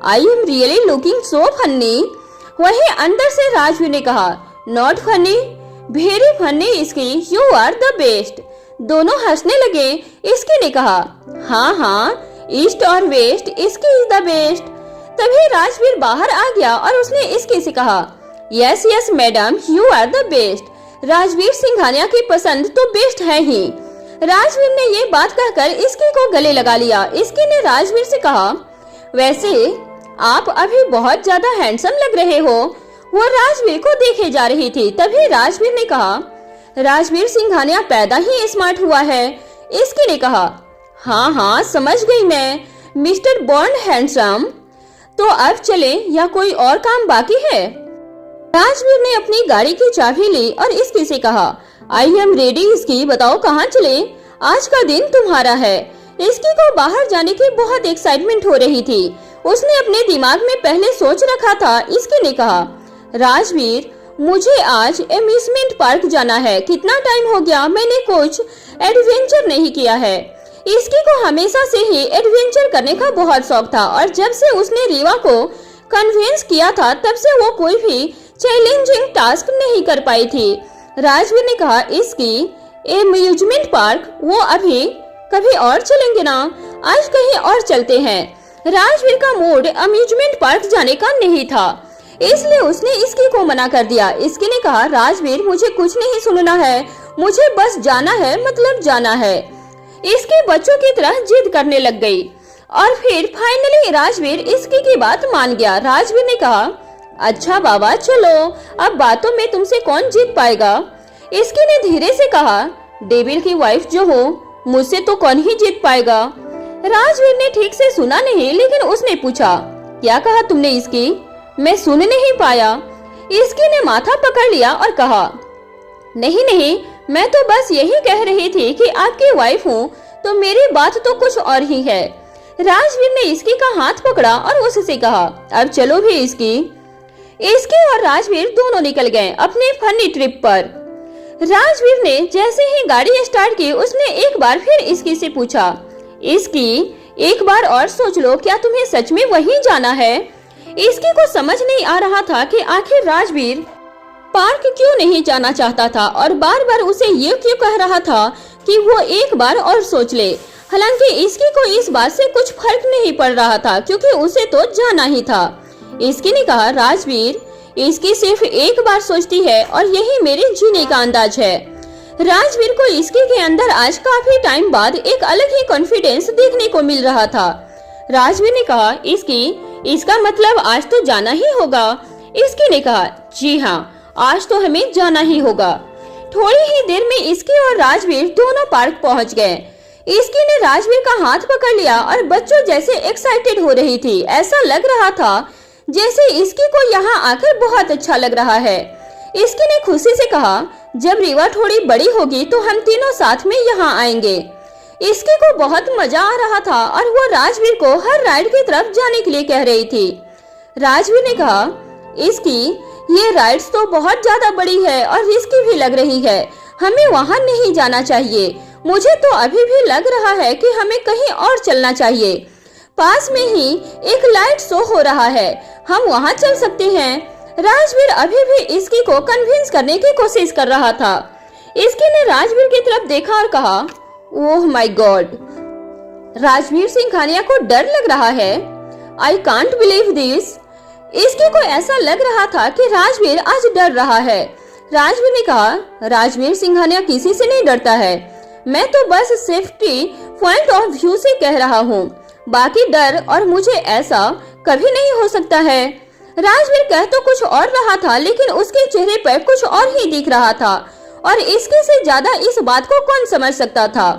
I am really looking so funny. वहीं अंदर से राजवीर ने कहा, नॉट फनी, वेरी फनी इसकी, यू आर द बेस्ट। दोनों हंसने लगे। इसकी ने कहा, हाँ हाँ, ईस्ट और वेस्ट, इसकी इज द बेस्ट। तभी राजवीर बाहर आ गया और उसने इसकी से कहा, yes yes madam, you are the best. Rajveer Singhania की पसंद तो बेस्ट है ही। राजवीर ने ये बात कहकर इसकी को गले लगा लिया। इसकी ने राजवीर से कहा, वैसे आप अभी बहुत ज्यादा हैंडसम लग रहे हो। वो राजवीर को देखे जा रही थी। तभी राजवीर ने कहा, राजवीर सिंघानिया पैदा ही स्मार्ट हुआ है। इसकी ने कहा, हाँ हाँ समझ गई मैं, मिस्टर बॉन्ड हैंडसम। तो अब चले या कोई और काम बाकी है? राजवीर ने अपनी गाड़ी की चाबी ली और इसकी से कहा, आई एम रेडी इसकी, बताओ कहाँ चले? आज का दिन तुम्हारा है। इसकी को बाहर जाने की बहुत एक्साइटमेंट हो रही थी। उसने अपने दिमाग में पहले सोच रखा था। इसकी ने कहा, राजवीर मुझे आज एम्यूजमेंट पार्क जाना है, कितना टाइम हो गया मैंने कुछ एडवेंचर नहीं किया है। इसकी को हमेशा से ही एडवेंचर करने का बहुत शौक था और जब से उसने रीवा को कन्विंस किया था तब से वो कोई भी चैलेंजिंग टास्क नहीं कर पाई थी। राजवीर ने कहा, इसकी एम्यूजमेंट पार्क, वो अभी कभी और चलेंगे ना, आज कहीं और चलते हैं। राजवीर का मूड अम्यूजमेंट पार्क जाने का नहीं था, इसलिए उसने इसकी को मना कर दिया। इसकी ने कहा, राजवीर मुझे कुछ नहीं सुनना है, मुझे बस जाना है, मतलब जाना है। इसकी बच्चों की तरह जिद करने लग गई और फिर फाइनली राजवीर इसकी की बात मान गया। राजवीर ने कहा, अच्छा बाबा चलो, अब बातों में तुमसे कौन जीत पाएगा। इसकी ने धीरे से कहा, डेविल की वाइफ जो हो, मुझसे तो कौन ही जीत पाएगा। राजवीर ने ठीक से सुना नहीं, लेकिन उसने पूछा, क्या कहा तुमने इसकी? मैं सुन नहीं पाया। इसकी ने माथा पकड़ लिया और कहा, नहीं नहीं, मैं तो बस यही कह रही थी कि आपकी वाइफ हूँ, तो मेरी बात तो कुछ और ही है। राजवीर ने इसकी का हाथ पकड़ा और उससे कहा, अब चलो भी इसकी। इसकी और राजवीर दोनों निकल गए अपने फनी ट्रिप पर। राजवीर ने जैसे ही गाड़ी स्टार्ट की उसने एक बार फिर इसकी से पूछा, इसकी एक बार और सोच लो, क्या तुम्हें सच में वहीं जाना है? इसकी को समझ नहीं आ रहा था कि आखिर राजवीर पार्क क्यों नहीं जाना चाहता था और बार बार उसे ये क्यों कह रहा था कि वो एक बार और सोच ले। हालांकि इसकी को इस बात से कुछ फर्क नहीं पड़ रहा था, क्योंकि उसे तो जाना ही था। इसकी ने कहा, राजवीर इसकी सिर्फ एक बार सोचती है और यही मेरे जीने का अंदाज है। राजवीर को इसकी के अंदर आज काफी टाइम बाद एक अलग ही कॉन्फिडेंस देखने को मिल रहा था। राजवीर ने कहा, इसका मतलब आज तो जाना ही होगा। इसकी ने कहा, जी हाँ, आज तो हमें जाना ही होगा। थोड़ी ही देर में इसकी और राजवीर दोनों पार्क पहुंच गए। इसकी ने राजवीर का हाथ पकड़ लिया और बच्चों जैसे एक्साइटेड हो रही थी। ऐसा लग रहा था जैसे इसकी को यहाँ आकर बहुत अच्छा लग रहा है। इसकी ने खुशी से कहा, जब रीवा थोड़ी बड़ी होगी तो हम तीनों साथ में यहाँ आएंगे। इसकी को बहुत मजा आ रहा था और वो राजवीर को हर राइड की तरफ जाने के लिए कह रही थी। राजवीर ने कहा, इसकी ये राइड्स तो बहुत ज्यादा बड़ी है और रिस्की भी लग रही है, हमें वहाँ नहीं जाना चाहिए। मुझे तो अभी भी लग रहा है कि हमें कहीं और चलना चाहिए। पास में ही एक लाइट शो हो रहा है, हम वहाँ चल सकते हैं। राजवीर अभी भी इसकी को कन्विंस करने की कोशिश कर रहा था। इसकी ने राजवीर की तरफ देखा और कहा, oh my God. Rajveer Singhania को डर लग रहा है। I can't believe this. इसकी को ऐसा लग रहा था कि राजवीर आज डर रहा है। राजवीर ने कहा, राजवीर सिंघानिया किसी से नहीं डरता है, मैं तो बस सेफ्टी पॉइंट ऑफ व्यू से कह रहा हूँ, बाकी डर और मुझे ऐसा कभी नहीं हो सकता है। राजवीर कह तो कुछ और रहा था, लेकिन उसके चेहरे पर कुछ और ही दिख रहा था और इसके से ज्यादा इस बात को कौन समझ सकता था।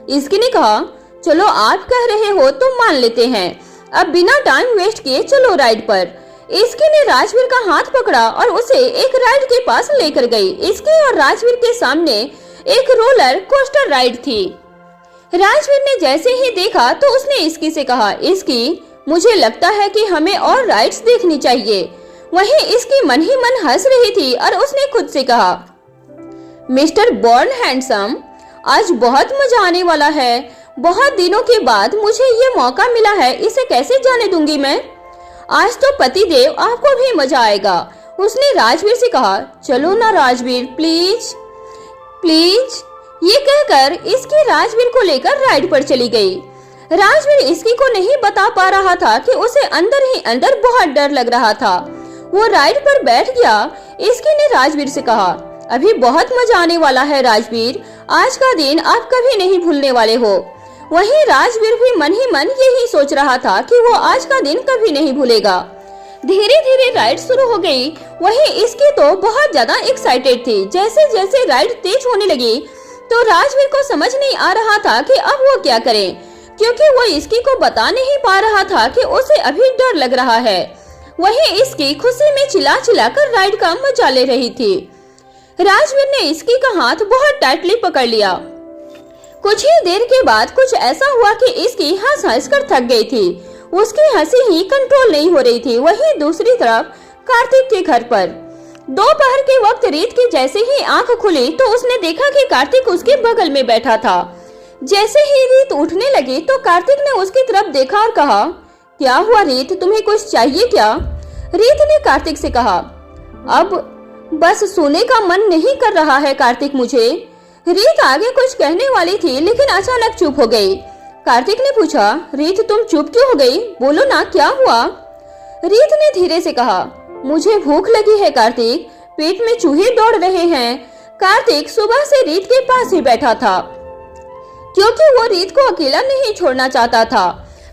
इसकी ने कहा, चलो आप कह रहे हो तो मान लेते हैं, अब बिना टाइम वेस्ट किए चलो राइड पर। इसकी ने राजवीर का हाथ पकड़ा और उसे एक राइड के पास लेकर गई। इसकी और राजवीर के सामने एक रोलर कोस्टर राइड थी। राजवीर ने जैसे ही देखा तो उसने इसकी से कहा, इसकी मुझे लगता है कि हमें और राइड्स देखनी चाहिए। वहीं इसकी मन ही मन हंस रही थी और उसने खुद से कहा, मिस्टर बॉर्न हैंडसम, आज बहुत मजा आने वाला है। बहुत दिनों के बाद मुझे ये मौका मिला है, इसे कैसे जाने दूंगी मैं। आज तो पतिदेव आपको भी मजा आएगा। उसने राजवीर से कहा, चलो ना राजवीर, प्लीज प्लीज। ये कहकर इसकी राजवीर को लेकर राइड पर चली गई। राजवीर इसकी को नहीं बता पा रहा था कि उसे अंदर ही अंदर बहुत डर लग रहा था। वो राइड पर बैठ गया। इसकी ने राजवीर से कहा, अभी बहुत मजा आने वाला है राजवीर, आज का दिन आप कभी नहीं भूलने वाले हो। वहीं राजवीर भी मन ही मन यही सोच रहा था कि वो आज का दिन कभी नहीं भूलेगा। धीरे धीरे राइड शुरू हो गई। वहीं इसकी तो बहुत ज्यादा एक्साइटेड थी। जैसे जैसे राइड तेज होने लगी तो राजवीर को समझ नहीं आ रहा था कि अब वो क्या करे, क्योंकि वो इसकी को बता नहीं पा रहा था कि उसे अभी डर लग रहा है। वहीं इसकी खुशी में चिल्ला चिल्ला कर राइड का मजा ले रही थी। राजवीर ने इसकी का हाथ बहुत टाइटली पकड़ लिया। कुछ ही देर के बाद कुछ ऐसा हुआ कि इसकी हंस हंस कर थक गई थी। उसकी हंसी ही कंट्रोल नहीं हो रही थी। वहीं दूसरी तरफ कार्तिक के घर पर दोपहर के वक्त रीत की जैसे ही आंख खुली तो उसने देखा कि कार्तिक उसके बगल में बैठा था। जैसे ही रीत उठने लगी तो कार्तिक ने उसकी तरफ देखा और कहा, क्या हुआ रीत, तुम्हें कुछ चाहिए क्या? रीत ने कार्तिक से कहा, अब बस सोने का मन नहीं कर रहा है कार्तिक मुझे। रीत आगे कुछ कहने वाली थी लेकिन अचानक चुप हो गई। कार्तिक ने पूछा, रीत तुम चुप क्यों हो गई, बोलो ना क्या हुआ? रीत ने धीरे से कहा, मुझे भूख लगी है कार्तिक, पेट में चूहे दौड़ रहे हैं। कार्तिक सुबह से रीत के पास ही बैठा था क्योंकि वो रीत को अकेला नहीं छोड़ना चाहता था।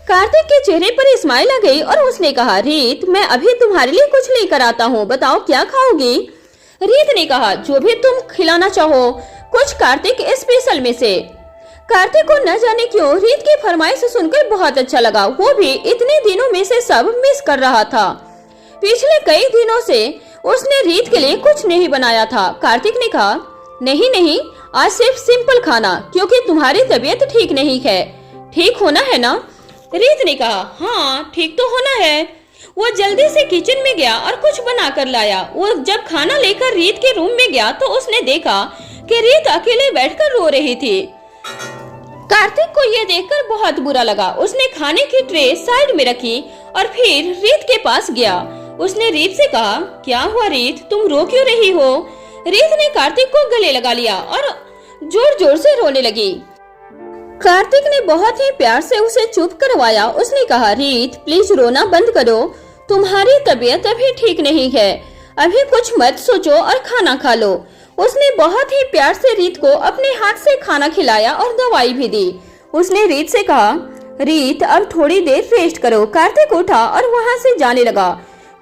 कार्तिक के चेहरे पर स्माइल आ गई और उसने कहा, रीत मैं अभी तुम्हारे लिए कुछ लेकर आता हूँ, बताओ क्या खाओगी? रीत ने कहा, जो भी तुम खिलाना चाहो, कुछ कार्तिक स्पेशल में से। कार्तिक को न जाने क्यों रीत की फरमाइश सुनकर बहुत अच्छा लगा। वो भी इतने दिनों में से सब मिस कर रहा था। पिछले कई दिनों से उसने रीत के लिए कुछ नहीं बनाया था। कार्तिक ने कहा, नहीं नहीं, आज सिर्फ सिंपल खाना, क्योंकि तुम्हारी तबीयत ठीक नहीं है। ठीक होना है ना? रीत ने कहा, हाँ ठीक तो होना है। वो जल्दी से किचन में गया और कुछ बना कर लाया। वो जब खाना लेकर रीत के रूम में गया तो उसने देखा कि रीत अकेले बैठकर रो रही थी। कार्तिक को ये देखकर बहुत बुरा लगा। उसने खाने की ट्रे साइड में रखी और फिर रीत के पास गया। उसने रीत से कहा, क्या हुआ रीत, तुम रो क्यों रही हो? रीत ने कार्तिक को गले लगा लिया और जोर जोर से रोने लगी। कार्तिक ने बहुत ही प्यार से उसे चुप करवाया। उसने कहा, रीत प्लीज रोना बंद करो, तुम्हारी तबीयत अभी ठीक नहीं है, अभी कुछ मत सोचो और खाना खा लो। उसने बहुत ही प्यार से रीत को अपने हाथ से खाना खिलाया और दवाई भी दी। उसने रीत से कहा, रीत अब थोड़ी देर रेस्ट करो। कार्तिक उठा और वहां से जाने लगा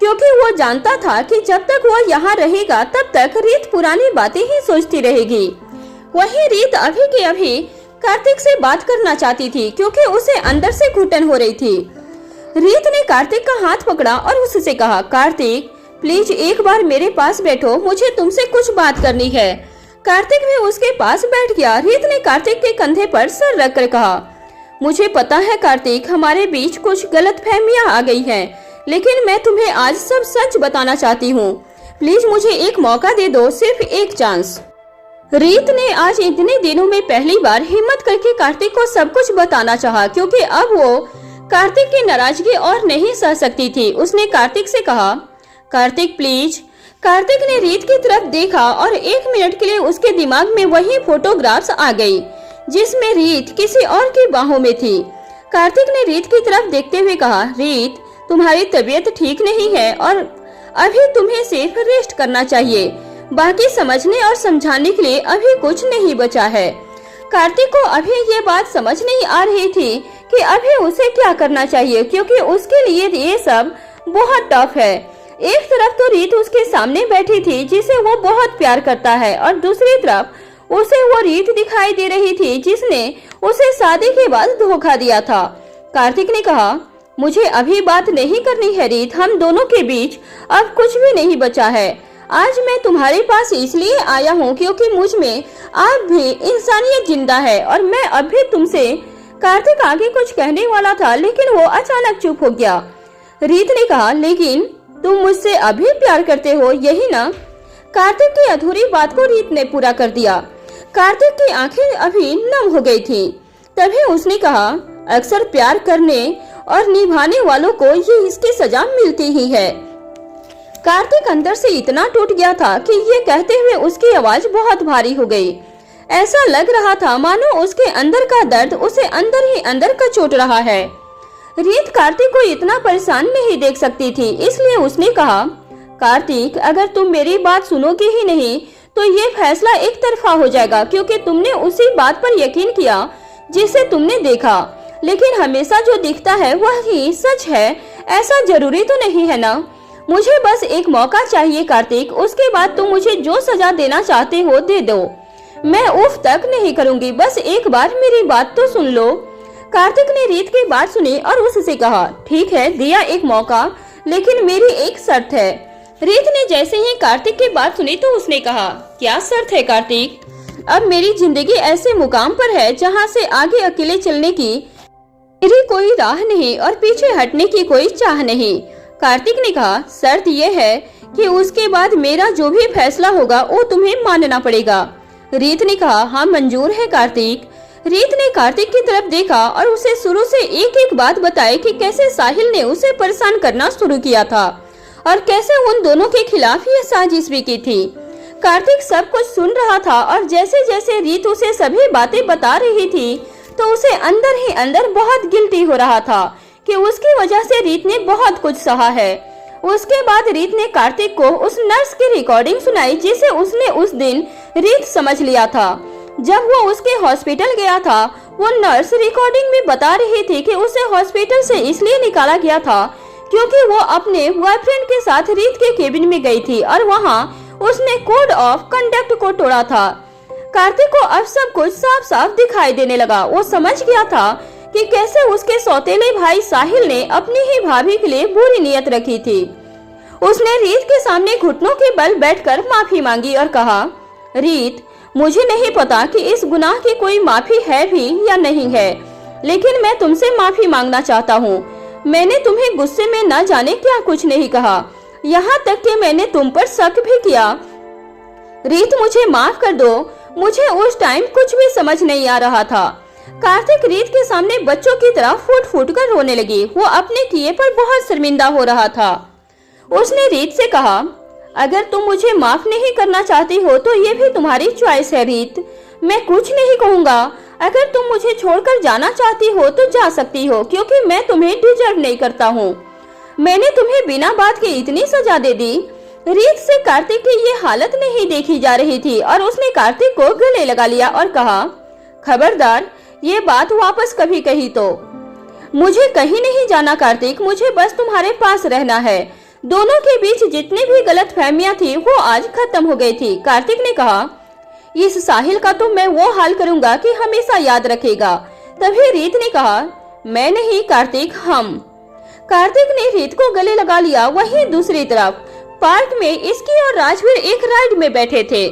क्योंकि वो जानता था कि जब तक वो यहाँ रहेगा तब तक रीत पुरानी बातें ही सोचती रहेगी। वहीं रीत अभी के अभी कार्तिक से बात करना चाहती थी क्योंकि उसे अंदर से घुटन हो रही थी। रीत ने कार्तिक का हाथ पकड़ा और उससे कहा, कार्तिक प्लीज एक बार मेरे पास बैठो, मुझे तुमसे कुछ बात करनी है। कार्तिक भी उसके पास बैठ गया। रीत ने कार्तिक के कंधे पर सर रखकर कहा, मुझे पता है कार्तिक, हमारे बीच कुछ गलतफहमियां आ गई हैं, लेकिन मैं तुम्हें आज सब सच बताना चाहती हूँ। प्लीज मुझे एक मौका दे दो, सिर्फ एक चांस। रीत ने आज इतने दिनों में पहली बार हिम्मत करके कार्तिक को सब कुछ बताना चाहा, क्योंकि अब वो कार्तिक की नाराजगी और नहीं सह सकती थी। उसने कार्तिक से कहा, कार्तिक प्लीज। कार्तिक ने रीत की तरफ देखा और 1 मिनट के लिए उसके दिमाग में वही फोटोग्राफ्स आ गई जिसमें रीत किसी और की बाहों में थी। कार्तिक ने रीत की तरफ देखते हुए कहा, रीत तुम्हारी तबीयत ठीक नहीं है और अभी तुम्हें सिर्फ रेस्ट करना चाहिए। बाकी समझने और समझाने के लिए अभी कुछ नहीं बचा है। कार्तिक को अभी ये बात समझ नहीं आ रही थी कि अभी उसे क्या करना चाहिए, क्योंकि उसके लिए ये सब बहुत टफ है। एक तरफ तो रीत उसके सामने बैठी थी जिसे वो बहुत प्यार करता है, और दूसरी तरफ उसे वो रीत दिखाई दे रही थी जिसने उसे शादी के बाद धोखा दिया था। कार्तिक ने कहा, मुझे अभी बात नहीं करनी है रीत, हम दोनों के बीच अब कुछ भी नहीं बचा है। आज मैं तुम्हारे पास इसलिए आया हूँ क्योंकि मुझ में अब भी इंसानियत जिंदा है और मैं अब भी तुमसे। कार्तिक आगे कुछ कहने वाला था लेकिन वो अचानक चुप हो गया। रीत ने कहा, लेकिन तुम मुझसे अभी प्यार करते हो, यही ना? कार्तिक की अधूरी बात को रीत ने पूरा कर दिया। कार्तिक की आंखें अभी नम हो गई थी। तभी उसने कहा, अक्सर प्यार करने और निभाने वालों को ये इसकी सजा मिलती ही है। कार्तिक अंदर से इतना टूट गया था कि ये कहते हुए उसकी आवाज बहुत भारी हो गई। ऐसा लग रहा था मानो उसके अंदर का दर्द उसे अंदर ही अंदर कचोट रहा है। रीत कार्तिक को इतना परेशान नहीं देख सकती थी, इसलिए उसने कहा, कार्तिक अगर तुम मेरी बात सुनोगे ही नहीं तो ये फैसला एक तरफा हो जाएगा, क्योंकि तुमने उसी बात पर यकीन किया जिसे तुमने देखा। लेकिन हमेशा जो दिखता है वही सच है, ऐसा जरूरी तो नहीं है ना? मुझे बस एक मौका चाहिए कार्तिक, उसके बाद तुम मुझे जो सजा देना चाहते हो दे दो। मैं उफ तक नहीं करूंगी, बस एक बार मेरी बात तो सुन लो। कार्तिक ने रीत की बात सुनी और उससे कहा, ठीक है दिया एक मौका, लेकिन मेरी एक शर्त है। रीत ने जैसे ही कार्तिक की बात सुनी तो उसने कहा, क्या शर्त है कार्तिक? अब मेरी जिंदगी ऐसे मुकाम पर है जहाँ से आगे अकेले चलने की मेरी कोई राह नहीं और पीछे हटने की कोई चाह नहीं। कार्तिक ने कहा, शर्त यह है कि उसके बाद मेरा जो भी फैसला होगा वो तुम्हें मानना पड़ेगा। रीत ने कहा, हाँ मंजूर है कार्तिक। रीत ने कार्तिक की तरफ देखा और उसे शुरू से एक एक बात बताई कि कैसे साहिल ने उसे परेशान करना शुरू किया था और कैसे उन दोनों के खिलाफ ये साजिश भी की थी। कार्तिक सब कुछ सुन रहा था और जैसे जैसे रीत उसे सभी बातें बता रही थी तो उसे अंदर ही अंदर बहुत गिल्टी हो रहा था कि उसकी वजह से रीत ने बहुत कुछ सहा है। उसके बाद रीत ने कार्तिक को उस नर्स की रिकॉर्डिंग सुनाई जिसे उसने उस दिन रीत समझ लिया था। जब वो उसके हॉस्पिटल गया था, वो नर्स रिकॉर्डिंग में बता रही थी कि उसे हॉस्पिटल से इसलिए निकाला गया था क्योंकि वो अपने बॉयफ्रेंड के साथ रीत के केबिन में गई थी और वहाँ उसने कोड ऑफ कंडक्ट को तोड़ा था। कार्तिक को अब सब कुछ साफ साफ दिखाई देने लगा। वो समझ गया था कि कैसे उसके सौतेले भाई साहिल ने अपनी ही भाभी के लिए बुरी नियत रखी थी। उसने रीत के सामने घुटनों के बल बैठकर माफी मांगी और कहा, रीत मुझे नहीं पता कि इस गुनाह की कोई माफी है भी या नहीं है, लेकिन मैं तुमसे माफी मांगना चाहता हूँ। मैंने तुम्हें गुस्से में न जाने क्या कुछ नहीं कहा, यहाँ तक कि मैंने तुम पर शक भी किया। रीत मुझे माफ कर दो, मुझे उस टाइम कुछ भी समझ नहीं आ रहा था। कार्तिक रीत के सामने बच्चों की तरह फूट फूट कर रोने लगी। वो अपने किए पर बहुत शर्मिंदा हो रहा था। उसने रीत से कहा, अगर तुम मुझे माफ नहीं करना चाहती हो तो ये भी तुम्हारी चॉइस है रीत, मैं कुछ नहीं कहूँगा। अगर तुम मुझे छोड़कर जाना चाहती हो तो जा सकती हो, क्योंकि मैं तुम्हें डिजर्व नहीं करता हूँ। मैंने तुम्हें बिना बात के इतनी सजा दे दी। रीत से कार्तिक की ये हालत नहीं देखी जा रही थी और उसने कार्तिक को गले लगा लिया और कहा, खबरदार ये बात वापस कभी कही तो। मुझे कहीं नहीं जाना कार्तिक, मुझे बस तुम्हारे पास रहना है। दोनों के बीच जितनी भी गलतफहमियां थी वो आज खत्म हो गई थी। कार्तिक ने कहा, इस साहिल का तो मैं वो हाल करूंगा कि हमेशा याद रखेगा। तभी रीत ने कहा, मैं नहीं कार्तिक, हम। कार्तिक ने रीत को गले लगा लिया। वहीं दूसरी तरफ पार्क में इसकी और राजवीर एक राइड में बैठे थे।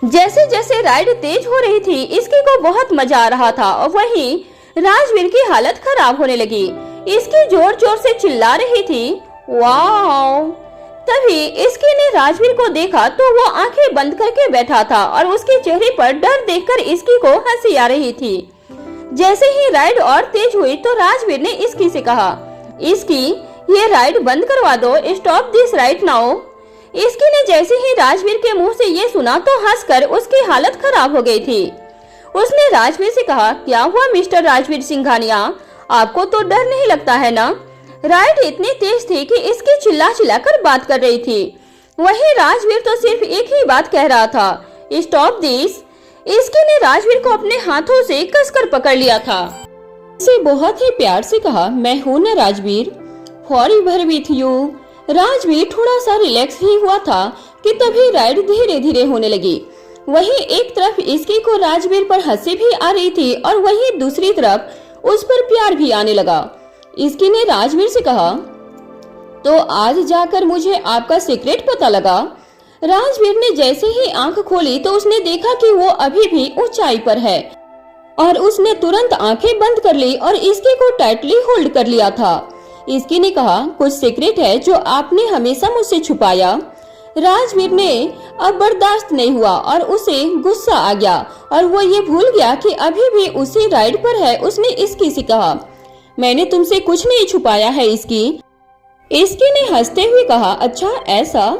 जैसे जैसे राइड तेज हो रही थी इसकी को बहुत मजा आ रहा था और वहीं राजवीर की हालत खराब होने लगी। इसकी जोर जोर से चिल्ला रही थी, वाओ तभी इसकी ने राजवीर को देखा तो वो आंखें बंद करके बैठा था और उसके चेहरे पर डर देखकर इसकी को हंसी आ रही थी। जैसे ही राइड और तेज हुई तो राजवीर ने इसकी से कहा, इसकी ये राइड बंद करवा दो, स्टॉप दिस राइट नाउ। इसकी ने जैसे ही राजवीर के मुंह से ये सुना तो हंसकर उसकी हालत खराब हो गई थी। उसने राजवीर से कहा, क्या हुआ मिस्टर राजवीर सिंघानिया, आपको तो डर नहीं लगता है ना? राइड इतनी तेज थी कि इसकी चिल्ला चिल्ला कर बात कर रही थी, वहीं राजवीर तो सिर्फ एक ही बात कह रहा था, स्टॉप दिस। इसकी ने राजवीर को अपने हाथों से कसकर पकड़ लिया था। इसे बहुत ही प्यार से कहा, मैं हूँ ना Rajveer, forever with you. Rajveer थोड़ा सा रिलैक्स ही हुआ था कि तभी राइड धीरे धीरे होने लगी। वहीं एक तरफ इसकी को राजवीर पर हंसी भी आ रही थी और वहीं दूसरी तरफ उस पर प्यार भी आने लगा। इसकी ने राजवीर से कहा, तो आज जाकर मुझे आपका सीक्रेट पता लगा। राजवीर ने जैसे ही आंख खोली तो उसने देखा कि वो अभी भी ऊंचाई पर है और उसने तुरंत आंखें बंद कर ली और इसकी को टाइटली होल्ड कर लिया था। इसकी ने कहा, कुछ सीक्रेट है जो आपने हमेशा मुझसे छुपाया। राजवीर ने अब बर्दाश्त नहीं हुआ और उसे गुस्सा आ गया और वो ये भूल गया कि अभी भी उसी राइड पर है। उसने इसकी से कहा, मैंने तुमसे कुछ नहीं छुपाया है इसकी ने हंसते हुए कहा, अच्छा ऐसा,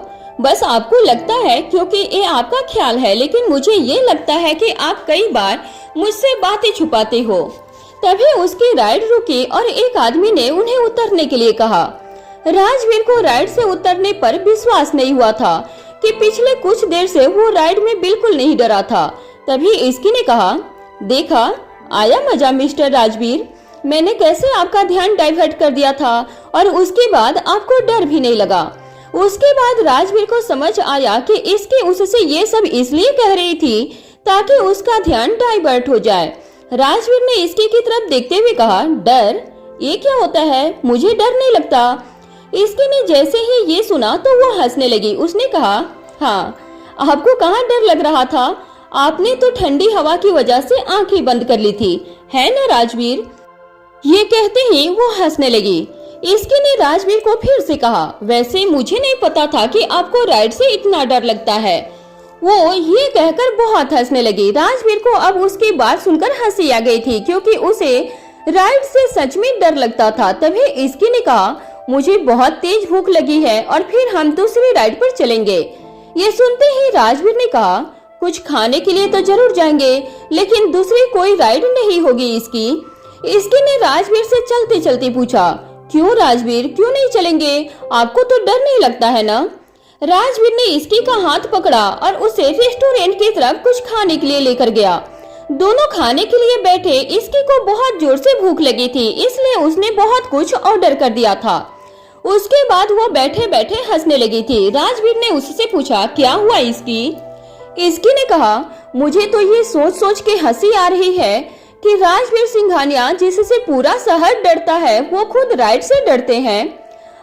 बस आपको लगता है क्योंकि ये आपका ख्याल है, लेकिन मुझे ये लगता है कि आप कई बार मुझसे बातें छुपाते हो। तभी उसकी राइड रुकी और एक आदमी ने उन्हें उतरने के लिए कहा। राजवीर को राइड से उतरने पर विश्वास नहीं हुआ था कि पिछले कुछ देर से वो राइड में बिल्कुल नहीं डरा था। तभी इसकी ने कहा, देखा आया मजा मिस्टर राजवीर, मैंने कैसे आपका ध्यान डाइवर्ट कर दिया था और उसके बाद आपको डर भी नहीं लगा। उसके बाद राजवीर को समझ आया कि इसकी उससे ये सब इसलिए कह रही थी ताकि उसका ध्यान डाइवर्ट हो जाए। राजवीर ने इसकी की तरफ देखते हुए कहा, डर, ये क्या होता है, मुझे डर नहीं लगता। इसकी ने जैसे ही ये सुना तो वो हंसने लगी। उसने कहा, हाँ आपको कहाँ डर लग रहा था, आपने तो ठंडी हवा की वजह से आंखें बंद कर ली थी, है ना राजवीर। ये कहते ही वो हंसने लगी। इसकी ने राजवीर को फिर से कहा, वैसे मुझे नहीं पता था कि आपको राइड से इतना डर लगता है। वो ये कहकर बहुत हंसने लगी। राजवीर को अब उसकी बात सुनकर हंसी आ गई थी क्योंकि उसे राइड से सच में डर लगता था। तभी इसकी ने कहा, मुझे बहुत तेज भूख लगी है और फिर हम दूसरी राइड पर चलेंगे। ये सुनते ही राजवीर ने कहा, कुछ खाने के लिए तो जरूर जाएंगे, लेकिन दूसरी कोई राइड नहीं होगी इसकी ने राजवीर से चलते चलते पूछा, क्यों राजवीर, क्यों नहीं चलेंगे, आपको तो डर नहीं लगता है ना। राजवीर ने इसकी का हाथ पकड़ा और उसे रेस्टोरेंट की तरफ कुछ खाने के लिए लेकर गया। दोनों खाने के लिए बैठे। इसकी को बहुत जोर से भूख लगी थी, इसलिए उसने बहुत कुछ ऑर्डर कर दिया था। उसके बाद वो बैठे बैठे हंसने लगी थी। राजवीर ने उससे पूछा, क्या हुआ इसकी ने कहा, मुझे तो ये सोच सोच के हंसी आ रही है कि राजवीर सिंघानिया जिससे पूरा शहर डरता है वो खुद राइड से डरते हैं।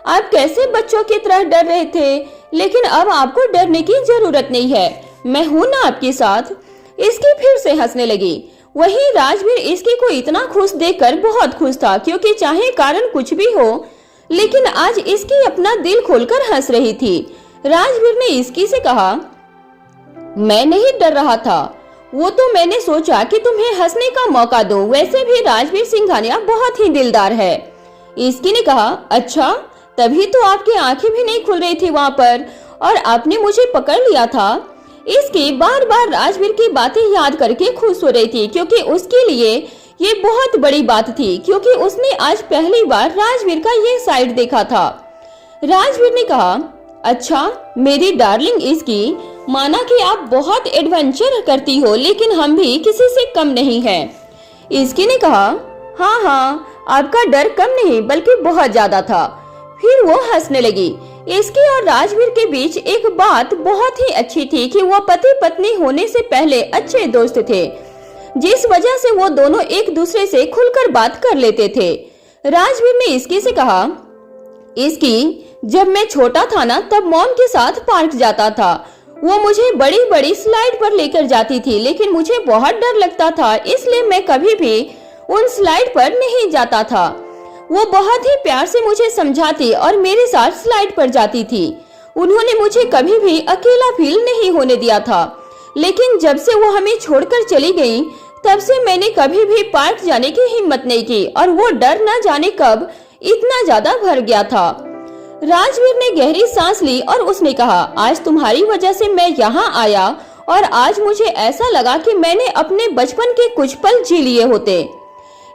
आप कैसे बच्चों की तरह डर रहे थे, लेकिन अब आपको डरने की जरूरत नहीं है, मैं हूं ना आपके साथ। इसकी फिर से हंसने लगी। वहीं राजवीर इसकी को इतना खुश देखकर बहुत खुश था क्योंकि चाहे कारण कुछ भी हो, लेकिन आज इसकी अपना दिल खोलकर हंस रही थी। राजवीर ने इसकी से कहा, मैं नहीं डर रहा था, वो तो मैंने सोचा कि तुम्हें हंसने का मौका दो। वैसे भी राजवीर सिंघानिया बहुत ही दिलदार है। इसकी ने कहा, अच्छा तभी तो आपकी आंखें भी नहीं खुल रही थी वहाँ पर और आपने मुझे पकड़ लिया था। इसकी बार बार राजवीर की बातें याद करके खुश हो रही थी क्योंकि उसके लिए ये बहुत बड़ी बात थी, क्योंकि उसने आज पहली बार राजवीर का ये साइड देखा था। राजवीर ने कहा, अच्छा मेरी डार्लिंग इसकी, माना कि आप बहुत एडवेंचर करती हो, लेकिन हम भी किसी से कम नहीं हैं। इसकी ने कहा, हाँ हाँ आपका डर कम नहीं बल्कि बहुत ज्यादा था। फिर वो हंसने लगी। इसकी और राजवीर के बीच एक बात बहुत ही अच्छी थी कि वो पति पत्नी होने से पहले अच्छे दोस्त थे, जिस वजह से वो दोनों एक दूसरे से खुलकर बात कर लेते थे। राजवीर ने इसकी से कहा, इसकी जब मैं छोटा था ना तब मॉम के साथ पार्क जाता था, वो मुझे बड़ी बड़ी स्लाइड पर लेकर जाती थी, लेकिन मुझे बहुत डर लगता था, इसलिए मैं कभी भी उन स्लाइड पर नहीं जाता था। वो बहुत ही प्यार से मुझे समझाती और मेरे साथ स्लाइड पर जाती थी। उन्होंने मुझे कभी भी अकेला फील नहीं होने दिया था, लेकिन जब से वो हमें छोड़कर चली गई तब से मैंने कभी भी पार्क जाने की हिम्मत नहीं की और वो डर न जाने कब इतना ज्यादा भर गया था। राजवीर ने गहरी सांस ली और उसने कहा, आज तुम्हारी वजह से मैं यहाँ आया और आज मुझे ऐसा लगा कि मैंने अपने बचपन के कुछ पल जी लिए होते।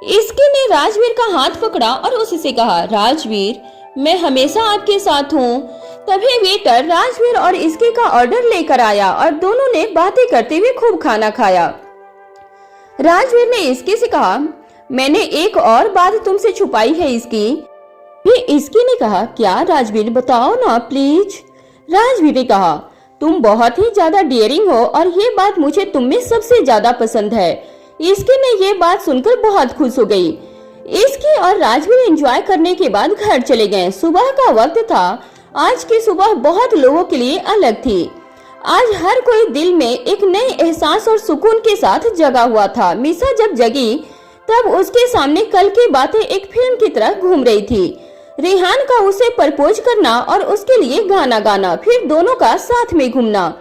इसकी ने राजवीर का हाथ पकड़ा और उससे कहा, राजवीर मैं हमेशा आपके साथ हूँ। तभी वेटर राजवीर और इसके का ऑर्डर लेकर आया और दोनों ने बातें करते हुए खूब खाना खाया। राजवीर ने इसके से कहा, मैंने एक और बात तुमसे छुपाई है इसकी। फिर इसकी ने कहा, क्या राजवीर बताओ ना प्लीज। राजवीर ने कहा, तुम बहुत ही ज्यादा डियरिंग हो और ये बात मुझे तुम में सबसे ज्यादा पसंद है। इसकी ने ये बात सुनकर बहुत खुश हो गई। इसकी और राजवीर एंजॉय करने के बाद घर चले गए। सुबह का वक्त था। आज की सुबह बहुत लोगों के लिए अलग थी। आज हर कोई दिल में एक नए एहसास और सुकून के साथ जगा हुआ था। मीसा जब जगी तब उसके सामने कल की बातें एक फिल्म की तरह घूम रही थी। रेहान का उसे प्रपोज करना और उसके लिए गाना गाना, फिर दोनों का साथ में घूमना,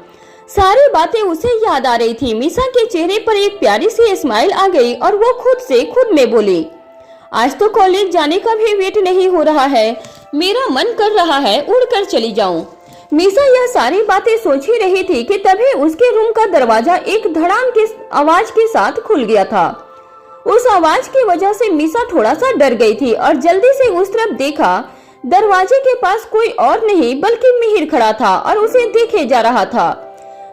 सारी बातें उसे याद आ रही थी। मीसा के चेहरे पर एक प्यारी सी स्माइल आ गई और वो खुद से खुद में बोली, आज तो कॉलेज जाने का भी वेट नहीं हो रहा है, मेरा मन कर रहा है उड़कर चली जाऊं। मीसा यह सारी बातें सोच ही रही थी कि तभी उसके रूम का दरवाजा एक धड़ाम की आवाज के साथ खुल गया था। उस आवाज की वजह से मीसा थोड़ा सा डर गई थी और जल्दी से उस तरफ देखा। दरवाजे के पास कोई और नहीं बल्कि मिहिर खड़ा था और उसे देखे जा रहा था।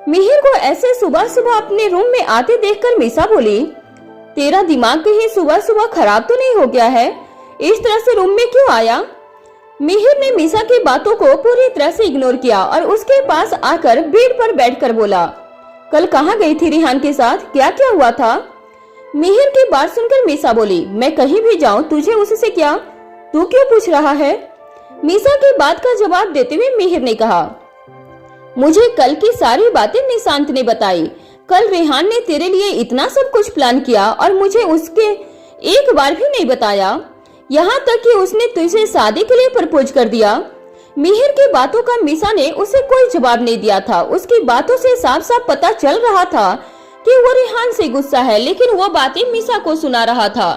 मिहिर को ऐसे सुबह सुबह अपने रूम में आते देखकर मीसा बोली, तेरा दिमाग कहीं सुबह सुबह खराब तो नहीं हो गया है? इस तरह से रूम में क्यों आया? मिहिर ने मीसा की बातों को पूरी तरह से इग्नोर किया और उसके पास आकर बेड पर बैठकर बोला, कल कहाँ गई थी रेहान के साथ, क्या क्या हुआ था? मिहिर की बात सुनकर मीसा बोली, मैं कहीं भी जाऊं तुझे उससे क्या, तू क्यों पूछ रहा है? मीसा की बात का जवाब देते हुए मिहिर ने कहा, मुझे कल की सारी बातें निशांत ने बताई। कल रेहान ने तेरे लिए इतना सब कुछ प्लान किया और मुझे उसके एक बार भी नहीं बताया, यहाँ तक कि उसने तुझे शादी के लिए प्रपोज कर दिया। मिहिर की बातों का मीसा ने उसे कोई जवाब नहीं दिया था। उसकी बातों से साफ साफ पता चल रहा था कि वो रेहान से गुस्सा है, लेकिन वो बातें मीसा को सुना रहा था।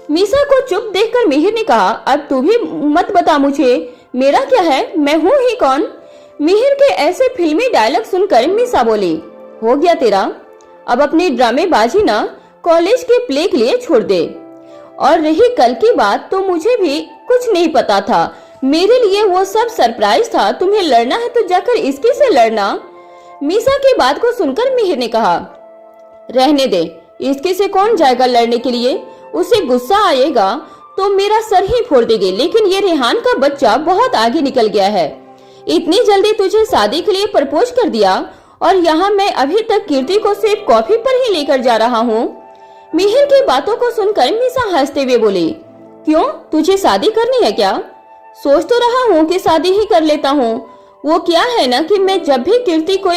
मीसा को चुप देखकर मिहिर ने कहा, अब तू भी मत बता मुझे, मेरा क्या है, मैं हूँ ही कौन? मिहिर के ऐसे फिल्मी डायलॉग सुनकर मीसा बोली, हो गया तेरा, अब अपनी ड्रामेबाजी ना कॉलेज के प्ले के लिए छोड़ दे। और रही कल की बात, तो मुझे भी कुछ नहीं पता था, मेरे लिए वो सब सरप्राइज था। तुम्हें लड़ना है तो जाकर इसके से लड़ना। मीसा की बात को सुनकर मिहिर ने कहा, रहने दे, इसके से कौन जाएगा लड़ने के लिए, उसे गुस्सा आएगा तो मेरा सर ही फोड़ देगी। लेकिन ये रेहान का बच्चा बहुत आगे निकल गया है, इतनी जल्दी तुझे शादी के लिए प्रपोज कर दिया और यहाँ मैं अभी तक कीर्ति को सिर्फ कॉफी पर ही लेकर जा रहा हूँ। मिहिर की बातों को सुनकर मीसा हंसते हुए बोली, क्यों, तुझे शादी करनी है क्या? सोच तो रहा हूँ कि शादी ही कर लेता हूँ। वो क्या है ना कि मैं जब भी कीर्ति को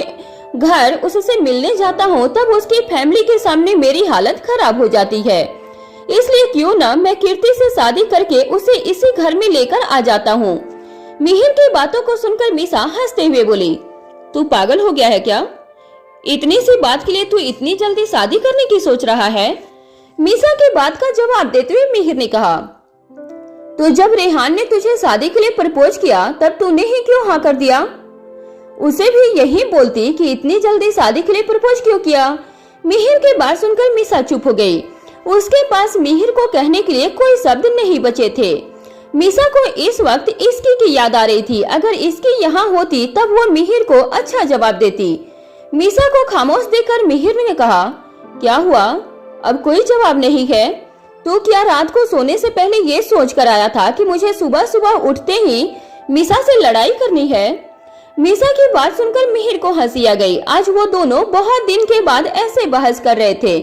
घर उससे मिलने जाता हूँ तब उसकी फैमिली के सामने मेरी हालत खराब हो जाती है, इसलिए क्यों ना मैं कीर्ति से शादी करके उसे इसी घर में लेकर आ जाता हूँ। मिहिर की बातों को सुनकर मीसा हंसते हुए बोली, तू पागल हो गया है क्या? इतनी सी बात के लिए तू इतनी जल्दी शादी करने की सोच रहा है? मीसा की बात का जवाब देते हुए मिहिर ने कहा, तो जब रेहान ने तुझे शादी के लिए प्रपोज किया तब तूने ही क्यों हाँ कर दिया? उसे भी यही बोलती कि इतनी जल्दी शादी के लिए प्रपोज क्यों किया। मिहिर की बात सुनकर मीसा चुप हो गई। उसके पास मिहिर को कहने के लिए कोई शब्द नहीं बचे थे। मीसा को इस वक्त इसकी की याद आ रही थी। अगर इसकी यहाँ होती तब वो मिहिर को अच्छा जवाब देती। मीसा को खामोश देखकर मिहिर ने कहा, क्या हुआ, अब कोई जवाब नहीं है? तो क्या रात को सोने से पहले ये सोच कर आया था कि मुझे सुबह सुबह उठते ही मीसा से लड़ाई करनी है? मीसा की बात सुनकर मिहिर को हंसी आ गई। आज वो दोनों बहुत दिन के बाद ऐसे बहस कर रहे थे।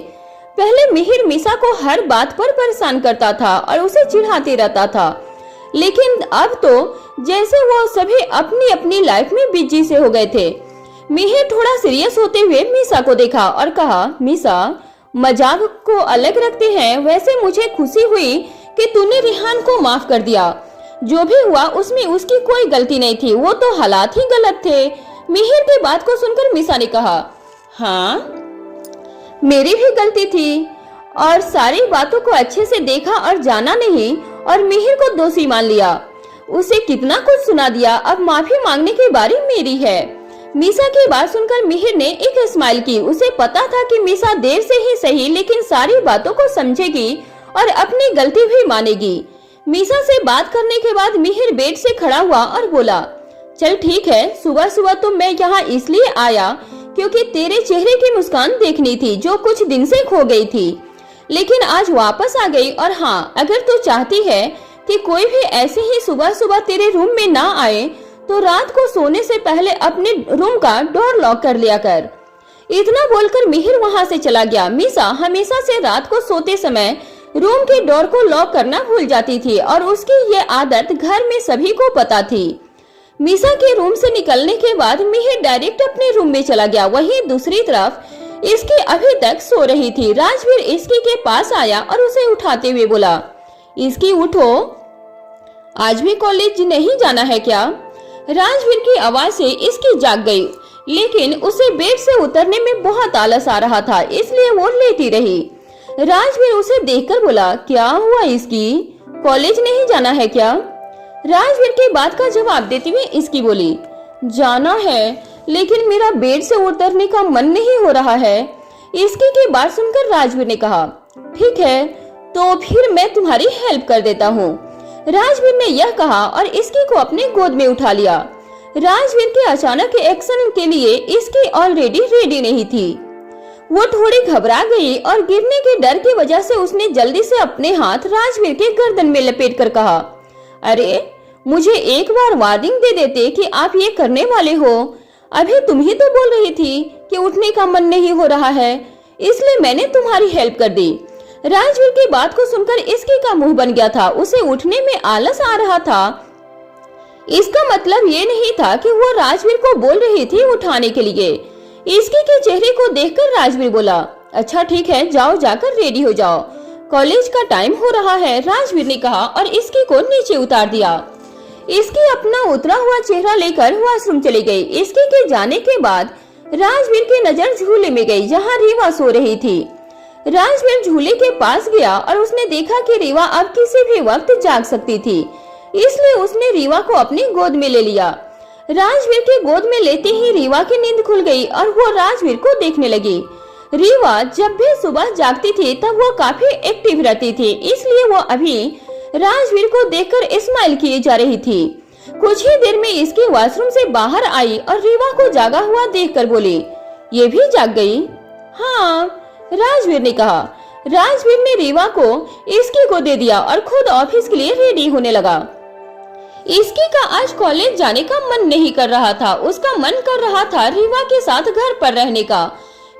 पहले मिहिर मीसा को हर बात पर परेशान करता था और उसे चिढ़ाते रहता था, लेकिन अब तो जैसे वो सभी अपनी अपनी लाइफ में बिजी से हो गए थे। मिहिर थोड़ा सीरियस होते हुए मीसा को देखा और कहा, मीसा, मजाक को अलग रखते हैं, वैसे मुझे खुशी हुई कि तूने रेहान को माफ कर दिया। जो भी हुआ उसमें उसकी कोई गलती नहीं थी, वो तो हालात ही गलत थे। मिहिर की बात को सुनकर मीसा ने कहा, हाँ मेरी भी गलती थी और सारी बातों को अच्छे से देखा और जाना नहीं और मिहिर को दोषी मान लिया। उसे कितना कुछ सुना दिया, अब माफी मांगने की बारी मेरी है। मीसा की बात सुनकर मिहिर ने एक स्माइल की। उसे पता था कि मीसा देर से ही सही लेकिन सारी बातों को समझेगी और अपनी गलती भी मानेगी। मीसा से बात करने के बाद मिहिर बेड से खड़ा हुआ और बोला, चल ठीक है, सुबह सुबह तो मैं यहाँ इसलिए आया क्योंकि तेरे चेहरे की मुस्कान देखनी थी जो कुछ दिन से खो गई थी, लेकिन आज वापस आ गई। और हाँ, अगर तू चाहती है कि कोई भी ऐसे ही सुबह सुबह तेरे रूम में ना आए तो रात को सोने से पहले अपने रूम का डोर लॉक कर लिया कर। इतना बोलकर मिहिर वहाँ से चला गया। मीसा हमेशा से रात को सोते समय रूम के डोर को लॉक करना भूल जाती थी और उसकी ये आदत घर में सभी को पता थी। मीसा के रूम से निकलने के बाद मिहिर डायरेक्ट अपने रूम में चला गया। वहीं दूसरी तरफ इसकी अभी तक सो रही थी। राजवीर इसकी के पास आया और उसे उठाते हुए बोला, इसकी उठो, आज भी कॉलेज नहीं जाना है क्या? राजवीर की आवाज से इसकी जाग गई, लेकिन उसे बेड से उतरने में बहुत आलस आ रहा था, इसलिए वो लेटी रही। राजवीर उसे देखकर बोला, क्या हुआ इसकी, कॉलेज नहीं जाना है क्या? राजवीर की बात का जवाब देते हुए इसकी बोली, जाना है लेकिन मेरा बेड से उतरने का मन नहीं हो रहा है। इसकी की बात सुनकर राजवीर ने कहा, ठीक है तो फिर मैं तुम्हारी हेल्प कर देता हूँ। राजवीर ने यह कहा और इसकी को अपने गोद में उठा लिया। राजवीर के अचानक एक्शन के लिए इसकी ऑलरेडी रेडी नहीं थी। वो थोड़ी घबरा गई और गिरने के डर की वजह से उसने जल्दी से अपने हाथ राजवीर के गर्दन में लपेट कर कहा, अरे मुझे एक बार वार्निंग दे देते कि आप ये करने वाले हो। अभी तुम ही तो बोल रही थी कि उठने का मन नहीं हो रहा है, इसलिए मैंने तुम्हारी हेल्प कर दी। राजवीर की बात को सुनकर इसकी का मुंह बन गया था। उसे उठने में आलस आ रहा था। इसका मतलब ये नहीं था कि वो राजवीर को बोल रही थी उठाने के लिए। इसकी के चेहरे को देखकर राजवीर बोला, अच्छा ठीक है, जाओ जाकर रेडी हो जाओ, कॉलेज का टाइम हो रहा है। राजवीर ने कहा और इसकी को नीचे उतार दिया। इसकी अपना उतरा हुआ चेहरा लेकर वॉशरूम चली गई। इसकी के जाने के बाद राजवीर की नजर झूले में गई जहाँ रीवा सो रही थी। राजवीर झूले के पास गया और उसने देखा कि रीवा अब किसी भी वक्त जाग सकती थी, इसलिए उसने रीवा को अपनी गोद में ले लिया। राजवीर के गोद में लेते ही रीवा की नींद खुल गई और वो राजवीर को देखने लगी। रीवा जब भी सुबह जागती थी तब वो काफी एक्टिव रहती थी, इसलिए वो अभी राजवीर को देखकर स्माइल किए जा रही थी। कुछ ही देर में इसकी वॉशरूम से बाहर आई और रीवा को जागा हुआ देखकर बोली, ये भी जाग गई? हाँ, राजवीर ने कहा। राजवीर ने रीवा को इसकी को दे दिया और खुद ऑफिस के लिए रेडी होने लगा। इसकी का आज कॉलेज जाने का मन नहीं कर रहा था। उसका मन कर रहा था रीवा के साथ घर पर रहने का,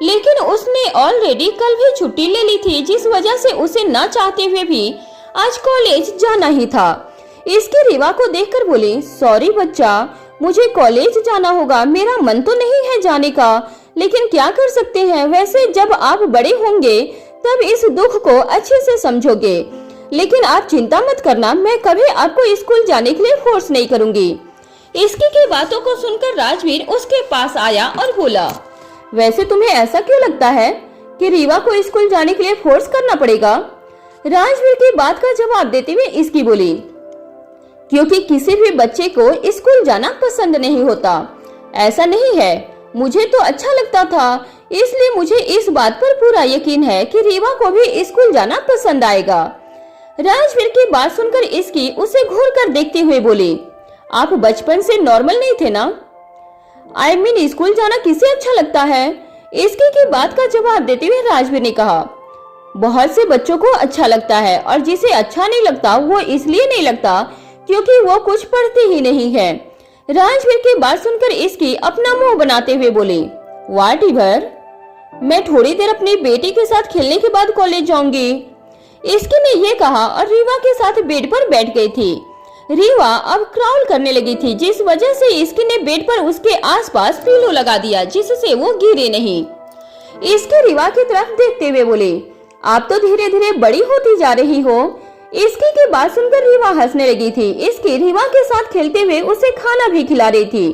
लेकिन उसने ऑलरेडी कल भी छुट्टी ले ली थी, जिस वजह से उसे न चाहते हुए भी आज कॉलेज जाना ही था। इसकी रीवा को देखकर बोली, सॉरी बच्चा, मुझे कॉलेज जाना होगा, मेरा मन तो नहीं है जाने का, लेकिन क्या कर सकते हैं। वैसे जब आप बड़े होंगे तब इस दुख को अच्छे से समझोगे, लेकिन आप चिंता मत करना, मैं कभी आपको स्कूल जाने के लिए फोर्स नहीं करूंगी। इसकी की बातों को सुनकर राजवीर उसके पास आया और बोला, वैसे तुम्हें ऐसा क्यों लगता है कि रीवा को स्कूल जाने के लिए फोर्स करना पड़ेगा? राजवीर की बात का जवाब देते हुए इसकी बोली, क्योंकि किसी भी बच्चे को स्कूल जाना पसंद नहीं होता। ऐसा नहीं है, मुझे तो अच्छा लगता था, इसलिए मुझे इस बात पर पूरा यकीन है कि रीवा को भी स्कूल जाना पसंद आएगा। राजवीर की बात सुनकर इसकी उसे घूर कर देखते हुए बोली, आप बचपन से नॉर्मल नहीं थे ना? आई मीन स्कूल जाना किसे अच्छा लगता है? इसकी की बात का जवाब देते हुए राजवीर ने कहा, बहुत से बच्चों को अच्छा लगता है और जिसे अच्छा नहीं लगता वो इसलिए नहीं लगता क्योंकि वो कुछ पढ़ते ही नहीं है। राजवीर की बात सुनकर इसकी अपना मुंह बनाते हुए बोली, व्हाट एवर, मैं थोड़ी देर अपनी बेटी के साथ खेलने के बाद कॉलेज जाऊंगी। इसकी ने ये कहा और रीवा के साथ बेड पर बैठ गई थी। रीवा अब क्राउल करने लगी थी, जिस वजह से इसकी ने बेड पर उसके आसपास पिलो लगा दिया जिससे वो गिरे नहीं। इसकी रीवा की तरफ देखते हुए बोले, आप तो धीरे धीरे बड़ी होती जा रही हो। इसकी की बात सुनकर रीवा हंसने लगी थी। इसकी रीवा के साथ खेलते हुए उसे खाना भी खिला रही थी।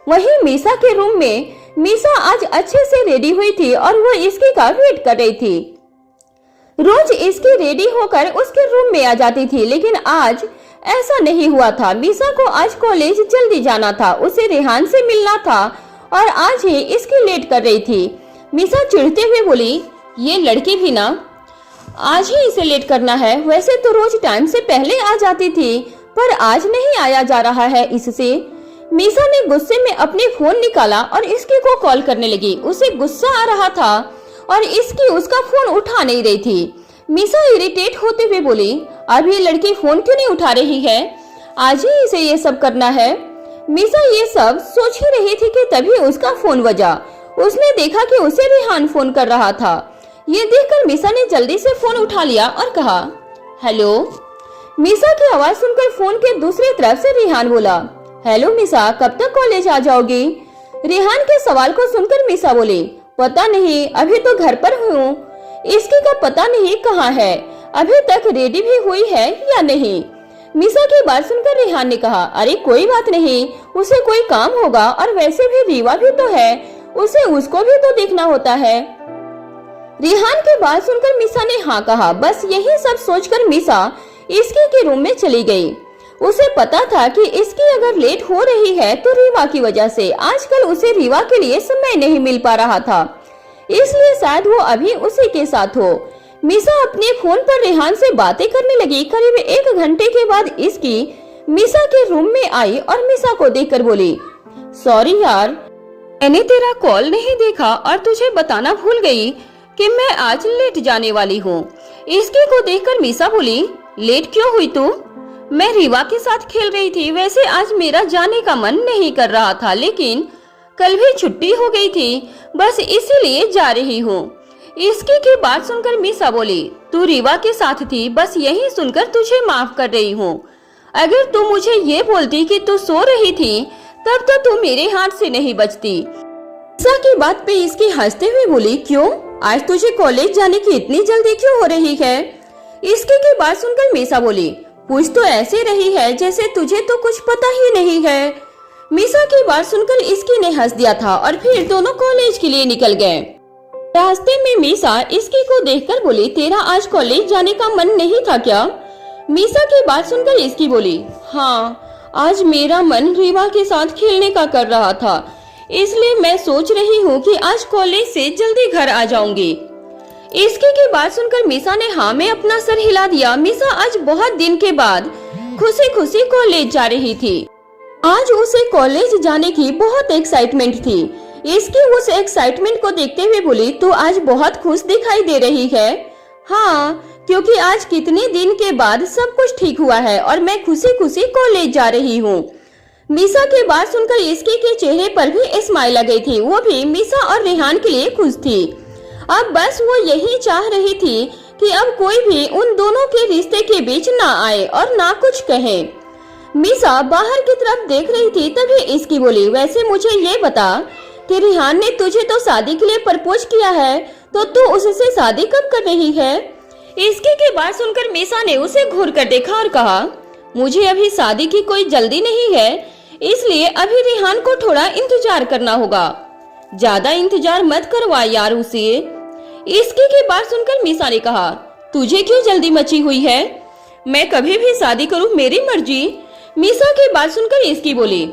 वहीं मीसा के रूम में मीसा आज अच्छे से रेडी हुई थी और वो इसकी का वेट कर रही थी। रोज इसकी रेडी होकर उसके रूम में आ जाती थी, लेकिन आज ऐसा नहीं हुआ था। मीसा को आज कॉलेज जल्दी जाना था, उसे रेहान से मिलना था और आज ही इसकी लेट कर रही थी। मीसा चिढ़ते हुए बोली, ये लड़की भी ना, आज ही इसे लेट करना है। वैसे तो रोज टाइम से पहले आ जाती थी, पर आज नहीं आया जा रहा है इससे। मीसा ने गुस्से में अपने फोन निकाला और इसकी को कॉल करने लगी। उसे गुस्सा आ रहा था और इसकी उसका फोन उठा नहीं रही थी। मीसा इरिटेट होते हुए बोली, अब ये लड़की फोन क्यों नहीं उठा रही है? आज ही इसे ये सब करना है। मीसा ये सब सोच ही रही थी कि तभी उसका फोन बजा। उसने देखा कि उसे रेहान फोन कर रहा था। ये देखकर मीसा ने जल्दी से फोन उठा लिया और कहा, हेलो। मीसा की आवाज सुनकर फोन के दूसरी तरफ से रेहान बोला, हेलो मीसा, कब तक कॉलेज आ जाओगी? रेहान के सवाल को सुनकर मीसा बोली, पता नहीं, अभी तो घर पर हूँ। इसकी का पता नहीं कहाँ है, अभी तक रेडी भी हुई है या नहीं। मीसा की बात सुनकर रेहान ने कहा, अरे कोई बात नहीं, उसे कोई काम होगा और वैसे भी रीवा भी तो है, उसे उसको भी तो देखना होता है। रेहान की बात सुनकर मीसा ने हाँ कहा। बस यही सब सोचकर मीसा इसकी के रूम में चली गई। उसे पता था कि इसकी अगर लेट हो रही है तो रीवा की वजह से। आजकल उसे रीवा के लिए समय नहीं मिल पा रहा था, इसलिए शायद वो अभी उसी के साथ हो। मीसा अपने फोन पर रेहान से बातें करने लगी। करीब 1 घंटे के बाद इसकी मीसा के रूम में आई और मीसा को देखकर बोली, सॉरी यार, मैंने तेरा कॉल नहीं देखा और तुझे बताना भूल गई कि मैं आज लेट जाने वाली हूँ। इसकी को देखकर मीसा बोली, लेट क्यों हुई तू? मैं रीवा के साथ खेल रही थी। वैसे आज मेरा जाने का मन नहीं कर रहा था, लेकिन कल भी छुट्टी हो गई थी, बस इसीलिए जा रही हूँ। इसकी की बात सुनकर मीसा बोली, तू रीवा के साथ थी, बस यही सुनकर तुझे माफ कर रही हूँ। अगर तू मुझे ये बोलती कि तू सो रही थी, तब तो तू मेरे हाथ से नहीं बचती। मीसा की बात पे इसकी हंसते हुए बोली, क्यों? आज तुझे कॉलेज जाने की इतनी जल्दी क्यों हो रही है? इसकी की बात सुनकर मीसा बोली, पूछ तो ऐसे रही है जैसे तुझे तो कुछ पता ही नहीं है। मीसा की बात सुनकर इसकी ने हंस दिया था और फिर दोनों कॉलेज के लिए निकल गए। रास्ते में मीसा इसकी को देखकर बोली, तेरा आज कॉलेज जाने का मन नहीं था क्या? मीसा की बात सुनकर इसकी बोली, हाँ, आज मेरा मन रीवा के साथ खेलने का कर रहा था, इसलिए मैं सोच रही हूँ कि आज कॉलेज से जल्दी घर आ जाऊंगी। इसकी की बात सुनकर मीसा ने हाँ में अपना सर हिला दिया। मीसा आज बहुत दिन के बाद खुशी खुशी कॉलेज जा रही थी। आज उसे कॉलेज जाने की बहुत एक्साइटमेंट थी। इसकी उस एक्साइटमेंट को देखते हुए बोली, तू आज बहुत खुश दिखाई दे रही है। हाँ, क्योंकि आज कितने दिन के बाद सब कुछ ठीक हुआ है और मैं खुशी खुशी कॉलेज जा रही हूँ। मीसा की बात सुनकर इसकी के चेहरे पर भी स्माइल आ गई थी। वो भी मीसा और रेहान के लिए खुश थी। अब बस वो यही चाह रही थी कि अब कोई भी उन दोनों के रिश्ते के बीच ना आए और ना कुछ कहे। मीसा बाहर की तरफ देख रही थी, तभी इसकी बोली, वैसे मुझे ये बता कि रेहान ने तुझे तो शादी के लिए प्रपोज किया है, तो तू उससे शादी कब कर रही है? इसकी की बात सुनकर मीसा ने उसे घूर कर देखा और कहा, मुझे अभी शादी की कोई जल्दी नहीं है, इसलिए अभी रेहान को थोड़ा इंतजार करना होगा। ज्यादा इंतजार मत करवा यार उसे। इसकी की बात सुनकर मीसा ने कहा, तुझे क्यों जल्दी मची हुई है? मैं कभी भी शादी करूं, मेरी मर्जी। मीसा की बात सुनकर इसकी बोली,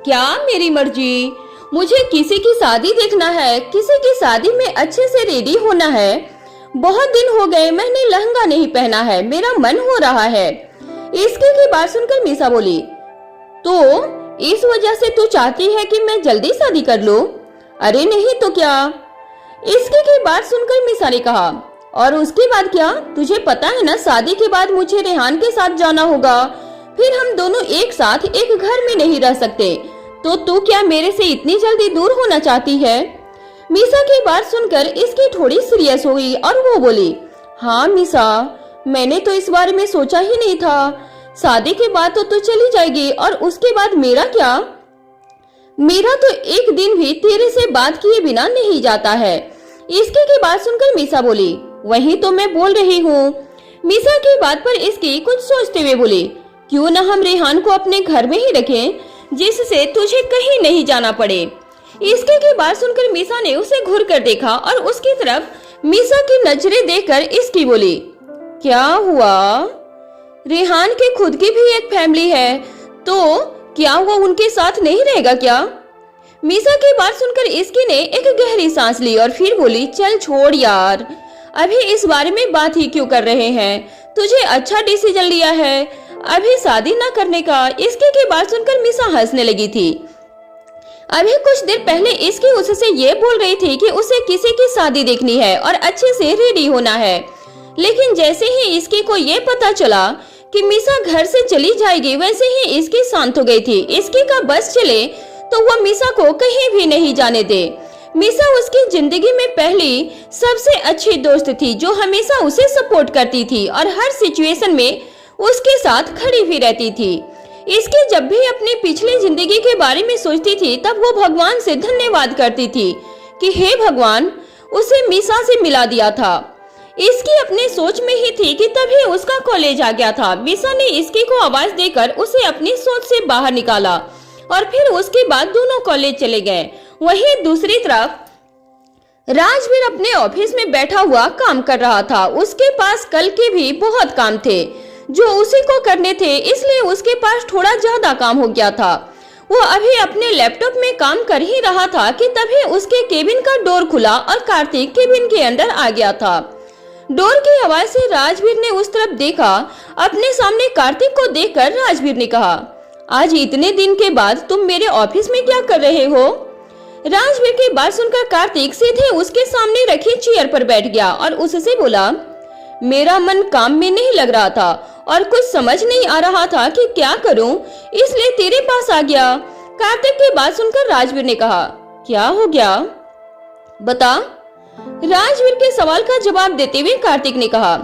क्या मेरी मर्जी? मुझे किसी की शादी देखना है, किसी की शादी में अच्छे से रेडी होना है। बहुत दिन हो गए मैंने लहंगा नहीं पहना है, मेरा मन हो रहा है। इसकी की बात सुनकर मीसा बोली, तो इस वजह से तू चाहती है कि मैं जल्दी शादी कर लूं? अरे नहीं तो क्या? इसकी की बात सुनकर मीसा ने कहा, और उसके बाद क्या? तुझे पता है ना, शादी के बाद मुझे रेहान के साथ जाना होगा, फिर हम दोनों एक साथ एक घर में नहीं रह सकते। तो तू क्या मेरे से इतनी जल्दी दूर होना चाहती है? मीसा की बात सुनकर इसकी थोड़ी सीरियस हो गई और वो बोली, हाँ मीसा, मैंने तो इस बारे में सोचा ही नहीं था। शादी के बाद तो तू चली जाएगी और उसके बाद मेरा क्या? मेरा तो एक दिन भी तेरे से बात किए बिना नहीं जाता है। इसकी की बात सुनकर मीसा बोली, वही तो मैं बोल रही हूँ, मीसा की बात पर इसकी कुछ सोचते हुए बोली, क्यों ना हम रेहान को अपने घर में ही रखें जिससे तुझे कहीं नहीं जाना पड़े। इसके की बात सुनकर मीसा ने उसे घूर कर देखा और उसकी तरफ मीसा की नजरें देखकर इसकी बोली, क्या हुआ? रेहान की खुद की भी एक फैमिली है, तो क्या वो उनके साथ नहीं रहेगा क्या? मीसा की बात सुनकर इसकी ने एक गहरी सांस ली और फिर बोली, चल छोड़ यार, अभी इस बारे में बात ही क्यों कर रहे हैं? तुझे अच्छा डिसीजन लिया है अभी शादी ना करने का। इसके की बात सुनकर मीसा हंसने लगी थी। अभी कुछ देर पहले इसकी उससे ये बोल रही थी कि उसे किसी की शादी देखनी है और अच्छे से रेडी होना है, लेकिन जैसे ही इसकी को ये पता चला कि मीसा घर से चली जाएगी वैसे ही इसकी शांत हो गई थी। इसकी का बस चले तो वो मीसा को कहीं भी नहीं जाने दे। मीसा उसकी जिंदगी में पहली सबसे अच्छी दोस्त थी जो हमेशा उसे सपोर्ट करती थी और हर सिचुएशन में उसके साथ खड़ी भी रहती थी। इसकी जब भी अपनी पिछली जिंदगी के बारे में सोचती थी तब वो भगवान से धन्यवाद करती थी कि हे भगवान, उसे मीसा से मिला दिया था। इसकी अपनी सोच में ही थी कि तभी उसका कॉलेज आ गया था। मीसा ने इसकी को आवाज देकर उसे अपनी सोच से बाहर निकाला और फिर उसके बाद दोनों कॉलेज चले गए। वहीं दूसरी तरफ राजवीर अपने ऑफिस में बैठा हुआ काम कर रहा था। उसके पास कल के भी बहुत काम थे जो उसी को करने थे, इसलिए उसके पास थोड़ा ज्यादा काम हो गया था। वो अभी अपने लैपटॉप में काम कर ही रहा था कि तभी उसके केबिन का डोर खुला और कार्तिक केबिन के अंदर आ गया था। डोर की आवाज से राजवीर ने उस तरफ देखा। अपने सामने कार्तिक को देखकर राजवीर ने कहा, आज इतने दिन के बाद तुम मेरे ऑफिस में क्या कर रहे हो? राजवीर की बात सुनकर कार्तिक सीधे उसके सामने रखी चेयर पर बैठ गया और उससे बोला, मेरा मन काम में नहीं लग रहा था और कुछ समझ नहीं आ रहा था कि क्या करूं, इसलिए तेरे पास आ गया। कार्तिक की बात सुनकर राजवीर ने कहा, क्या हो गया बता? राजवीर के सवाल का जवाब देते हुए कार्तिक ने कहा,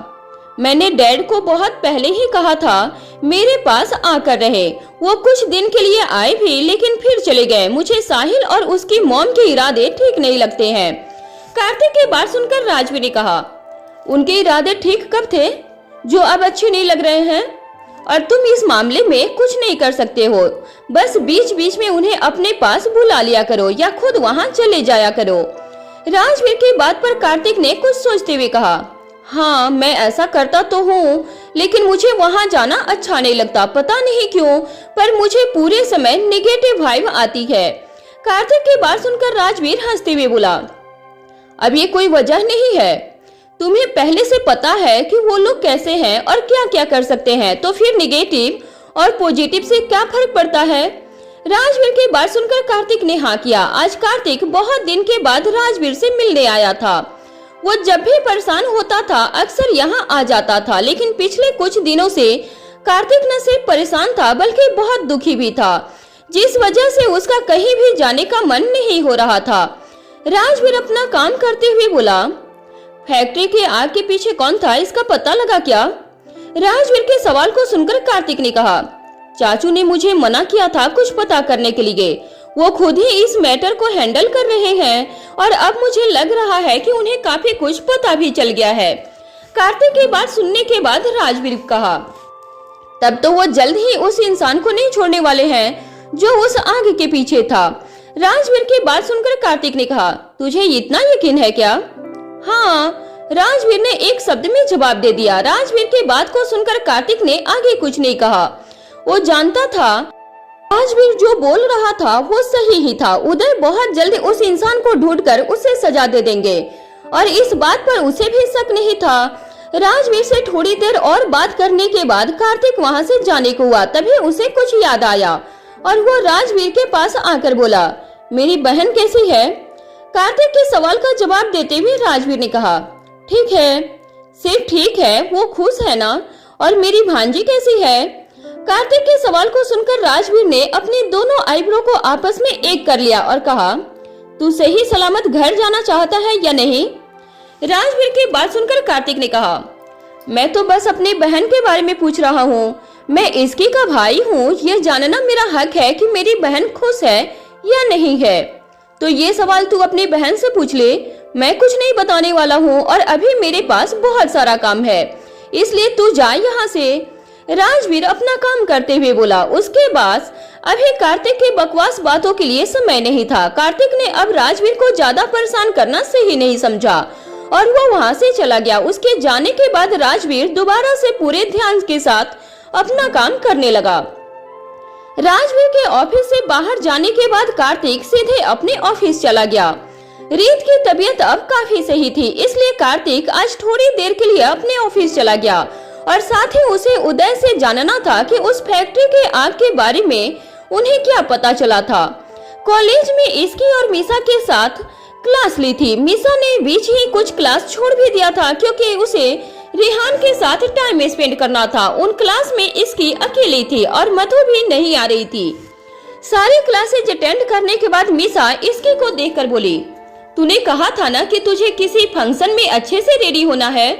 मैंने डैड को बहुत पहले ही कहा था मेरे पास आकर रहे। वो कुछ दिन के लिए आए भी लेकिन फिर चले गए। मुझे साहिल और उसकी मॉम के इरादे ठीक नहीं लगते हैं। कार्तिक की बात सुनकर राजवीर ने कहा, उनके इरादे ठीक कब थे जो अब अच्छे नहीं लग रहे हैं? और तुम इस मामले में कुछ नहीं कर सकते हो, बस बीच बीच में उन्हें अपने पास बुला लिया करो या खुद वहां चले जाया करो। राजवीर की बात पर कार्तिक ने कुछ सोचते हुए कहा, हाँ मैं ऐसा करता तो हूँ, लेकिन मुझे वहां जाना अच्छा नहीं लगता, पता नहीं क्यों, पर मुझे पूरे समय नेगेटिव वाइब आती है। कार्तिक की बात सुनकर राजवीर हंसते हुए बोला, अब ये कोई वजह नहीं है, तुम्हें पहले से पता है कि वो लोग कैसे हैं और क्या क्या कर सकते हैं, तो फिर नेगेटिव और पॉजिटिव से क्या फर्क पड़ता है? राजवीर की बात सुनकर कार्तिक ने हाँ किया। आज कार्तिक बहुत दिन के बाद राजवीर से मिलने आया था। वो जब भी परेशान होता था अक्सर यहाँ आ जाता था, लेकिन पिछले कुछ दिनों से कार्तिक न सिर्फ परेशान था बल्कि बहुत दुखी भी था, जिस वजह से उसका कहीं भी जाने का मन नहीं हो रहा था। राजवीर अपना काम करते हुए बोला, फैक्ट्री के आग के पीछे कौन था, इसका पता लगा क्या? राजवीर के सवाल को सुनकर कार्तिक ने कहा, चाचू ने मुझे मना किया था कुछ पता करने के लिए, वो खुद ही इस मैटर को हैंडल कर रहे हैं और अब मुझे लग रहा है कि उन्हें काफी कुछ पता भी चल गया है। कार्तिक की बात सुनने के बाद राजवीर कहा, तब तो वो जल्द ही उस इंसान को नहीं छोड़ने वाले हैं जो उस आग के पीछे था। राजवीर की बात सुनकर कार्तिक ने कहा, तुझे इतना यकीन है क्या? हाँ, राजवीर ने एक शब्द में जवाब दे दिया। राजवीर की बात को सुनकर कार्तिक ने आगे कुछ नहीं कहा। वो जानता था राजवीर जो बोल रहा था वो सही ही था। उदय बहुत जल्द उस इंसान को ढूंढकर उसे सजा दे देंगे और इस बात पर उसे भी शक नहीं था। राजवीर से थोड़ी देर और बात करने के बाद कार्तिक वहां से जाने को हुआ। तभी उसे कुछ याद आया और वो राजवीर के पास आकर बोला, मेरी बहन कैसी है? कार्तिक के सवाल का जवाब देते हुए राजवीर ने कहा, ठीक है, सिर्फ ठीक है, वो खुश है ना? और मेरी भांजी कैसी है? कार्तिक के सवाल को सुनकर राजवीर ने अपने दोनों आईब्रो को आपस में एक कर लिया और कहा, तू सही सलामत घर जाना चाहता है या नहीं? राजवीर की बात सुनकर कार्तिक ने कहा, मैं तो बस अपनी बहन के बारे में पूछ रहा हूँ। मैं इसकी का भाई हूँ, यह जानना मेरा हक है कि मेरी बहन खुश है या नहीं है। तो ये सवाल तू अपनी बहन से पूछ ले, मैं कुछ नहीं बताने वाला हूँ और अभी मेरे पास बहुत सारा काम है, इसलिए तू जा यहाँ से। राजवीर अपना काम करते हुए बोला। उसके बाद अभी कार्तिक के बकवास बातों के लिए समय नहीं था। कार्तिक ने अब राजवीर को ज्यादा परेशान करना सही नहीं समझा और वो वहाँ से चला गया। उसके जाने के बाद राजवीर दोबारा से पूरे ध्यान के साथ अपना काम करने लगा। राजवीर के ऑफिस से बाहर जाने के बाद कार्तिक सीधे अपने ऑफिस चला गया। रीत की तबीयत अब काफी सही थी, इसलिए कार्तिक आज थोड़ी देर के लिए अपने ऑफिस चला गया और साथ ही उसे उदय से जानना था कि उस फैक्ट्री के आग के बारे में उन्हें क्या पता चला था। कॉलेज में इसकी और मीसा के साथ क्लास ली थी। मीसा ने बीच ही कुछ क्लास छोड़ भी दिया था क्योंकि उसे रिहान के साथ टाइम स्पेंड करना था। उन क्लास में इसकी अकेली थी और मधु भी नहीं आ रही थी। सारी क्लासेज अटेंड करने के बाद मीसा इसकी को देखकर बोली, तूने कहा था ना कि तुझे किसी फंक्शन में अच्छे से रेडी होना है।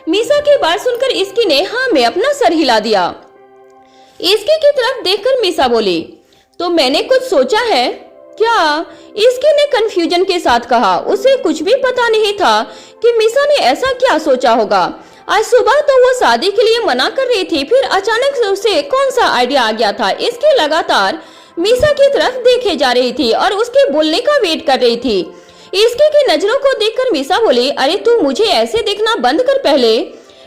मीसा की बात सुनकर इसकी ने हाँ में अपना सर हिला दिया। इसकी की तरफ देखकर मीसा बोली, तो मैंने कुछ सोचा है क्या? इसकी ने कंफ्यूजन के साथ कहा। उसे कुछ भी पता नहीं था कि मीसा ने ऐसा क्या सोचा होगा। आज सुबह तो वो शादी के लिए मना कर रही थी, फिर अचानक से उसे कौन सा आइडिया आ गया था। इसके लगातार मीसा की तरफ देखे जा रही थी और उसके बोलने का वेट कर रही थी। इसकी की नजरों को देखकर मीसा बोली, अरे तू मुझे ऐसे देखना बंद कर पहले।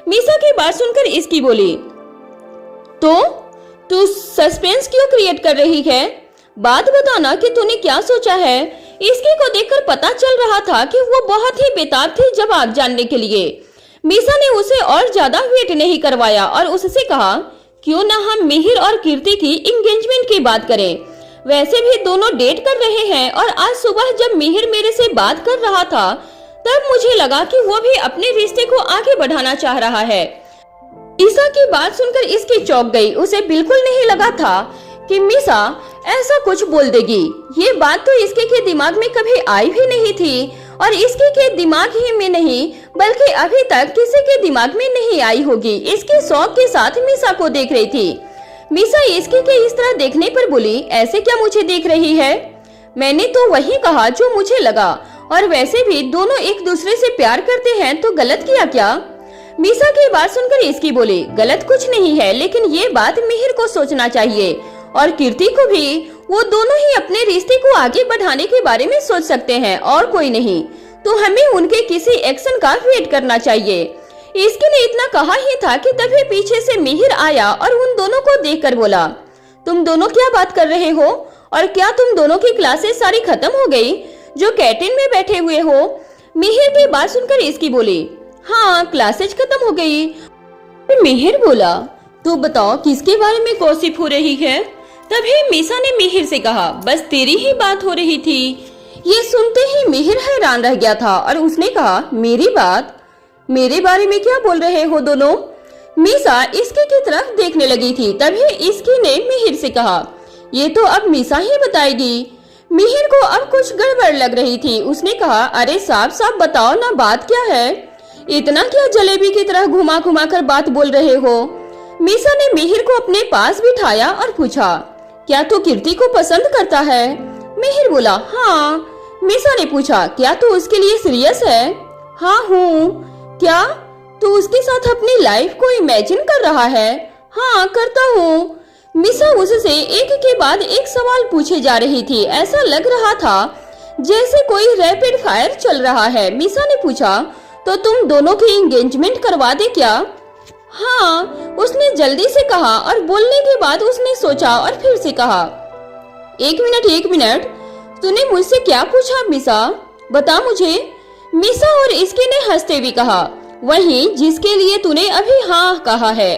मीसा की बात सुनकर इसकी बोली, तो तू सस्पेंस क्यों क्रिएट कर रही है? बात बताना कि तूने क्या सोचा है। इसकी को देखकर पता चल रहा था कि वो बहुत ही बेताब थी जवाब जानने के लिए। मीसा ने उसे और ज्यादा वेट नहीं करवाया और उससे कहा, क्यों ना हम मिहिर और कीर्ति की एंगेजमेंट की बात करें। वैसे भी दोनों डेट कर रहे हैं और आज सुबह जब मिहिर मेरे से बात कर रहा था तब मुझे लगा कि वो भी अपने रिश्ते को आगे बढ़ाना चाह रहा है। मीसा की बात सुनकर इसकी चौंक गई। उसे बिल्कुल नहीं लगा था कि मीसा ऐसा कुछ बोल देगी। ये बात तो इसके के दिमाग में कभी आई भी नहीं थी और इसके के दिमाग ही में नहीं बल्कि अभी तक किसी के दिमाग में नहीं आई होगी। इसके शौक के साथ मीसा को देख रही थी। मीसा इसके के इस तरह देखने पर बोली, ऐसे क्या मुझे देख रही है? मैंने तो वही कहा जो मुझे लगा, और वैसे भी दोनों एक दूसरे से प्यार करते हैं तो गलत किया क्या? मीसा की बात सुनकर इसकी बोली, गलत कुछ नहीं है, लेकिन ये बात मिहिर को सोचना चाहिए और कीर्ति को भी। वो दोनों ही अपने रिश्ते को आगे बढ़ाने के बारे में सोच सकते हैं और कोई नहीं। तो हमें उनके किसी एक्शन का वेट करना चाहिए। इसकी ने इतना कहा ही था कि तभी पीछे से मिहिर आया और उन दोनों को देखकर बोला, तुम दोनों क्या बात कर रहे हो? और क्या तुम दोनों की क्लासेस सारी खत्म हो गई जो कैंटीन में बैठे हुए हो? मिहिर की बात सुनकर इसकी बोली, हाँ क्लासेज खत्म हो गई। मिहिर बोला, तो बताओ किसके बारे में गॉसिप हो रही है? तभी मीसा ने मिहिर से कहा, बस तेरी ही बात हो रही थी। ये सुनते ही मिहिर हैरान रह गया था और उसने कहा, मेरी बात? मेरे बारे में क्या बोल रहे हो दोनों? मीसा इसके की तरफ देखने लगी थी। तभी इसकी ने मिहिर से कहा, ये तो अब मीसा ही बताएगी। मिहिर को अब कुछ गड़बड़ लग रही थी। उसने कहा, अरे साफ साफ बताओ ना, बात क्या है? इतना क्या जलेबी की तरह घुमा घुमा कर बात बोल रहे हो? मीसा ने मिहिर को अपने पास बिठाया और पूछा, क्या तू कीर्ति को पसंद करता है? मिहिर बोला, हाँ। मीसा ने पूछा, क्या तू उसके लिए सीरियस है? हाँ हूँ। क्या तू उसके साथ अपनी लाइफ को इमेजिन कर रहा है? हाँ करता हूँ। मीसा उससे एक के बाद एक सवाल पूछे जा रही थी। ऐसा लग रहा था जैसे कोई रैपिड फायर चल रहा है। मीसा ने पूछा, तो तुम दोनों की एंगेजमेंट करवा दे क्या? हाँ, उसने जल्दी से कहा और बोलने के बाद उसने सोचा और फिर से कहा, एक मिनट, तूने मुझसे क्या पूछा मीसा? बता मुझे। मीसा और इसके ने हंसते हुए कहा, वही जिसके लिए तूने अभी हाँ कहा है,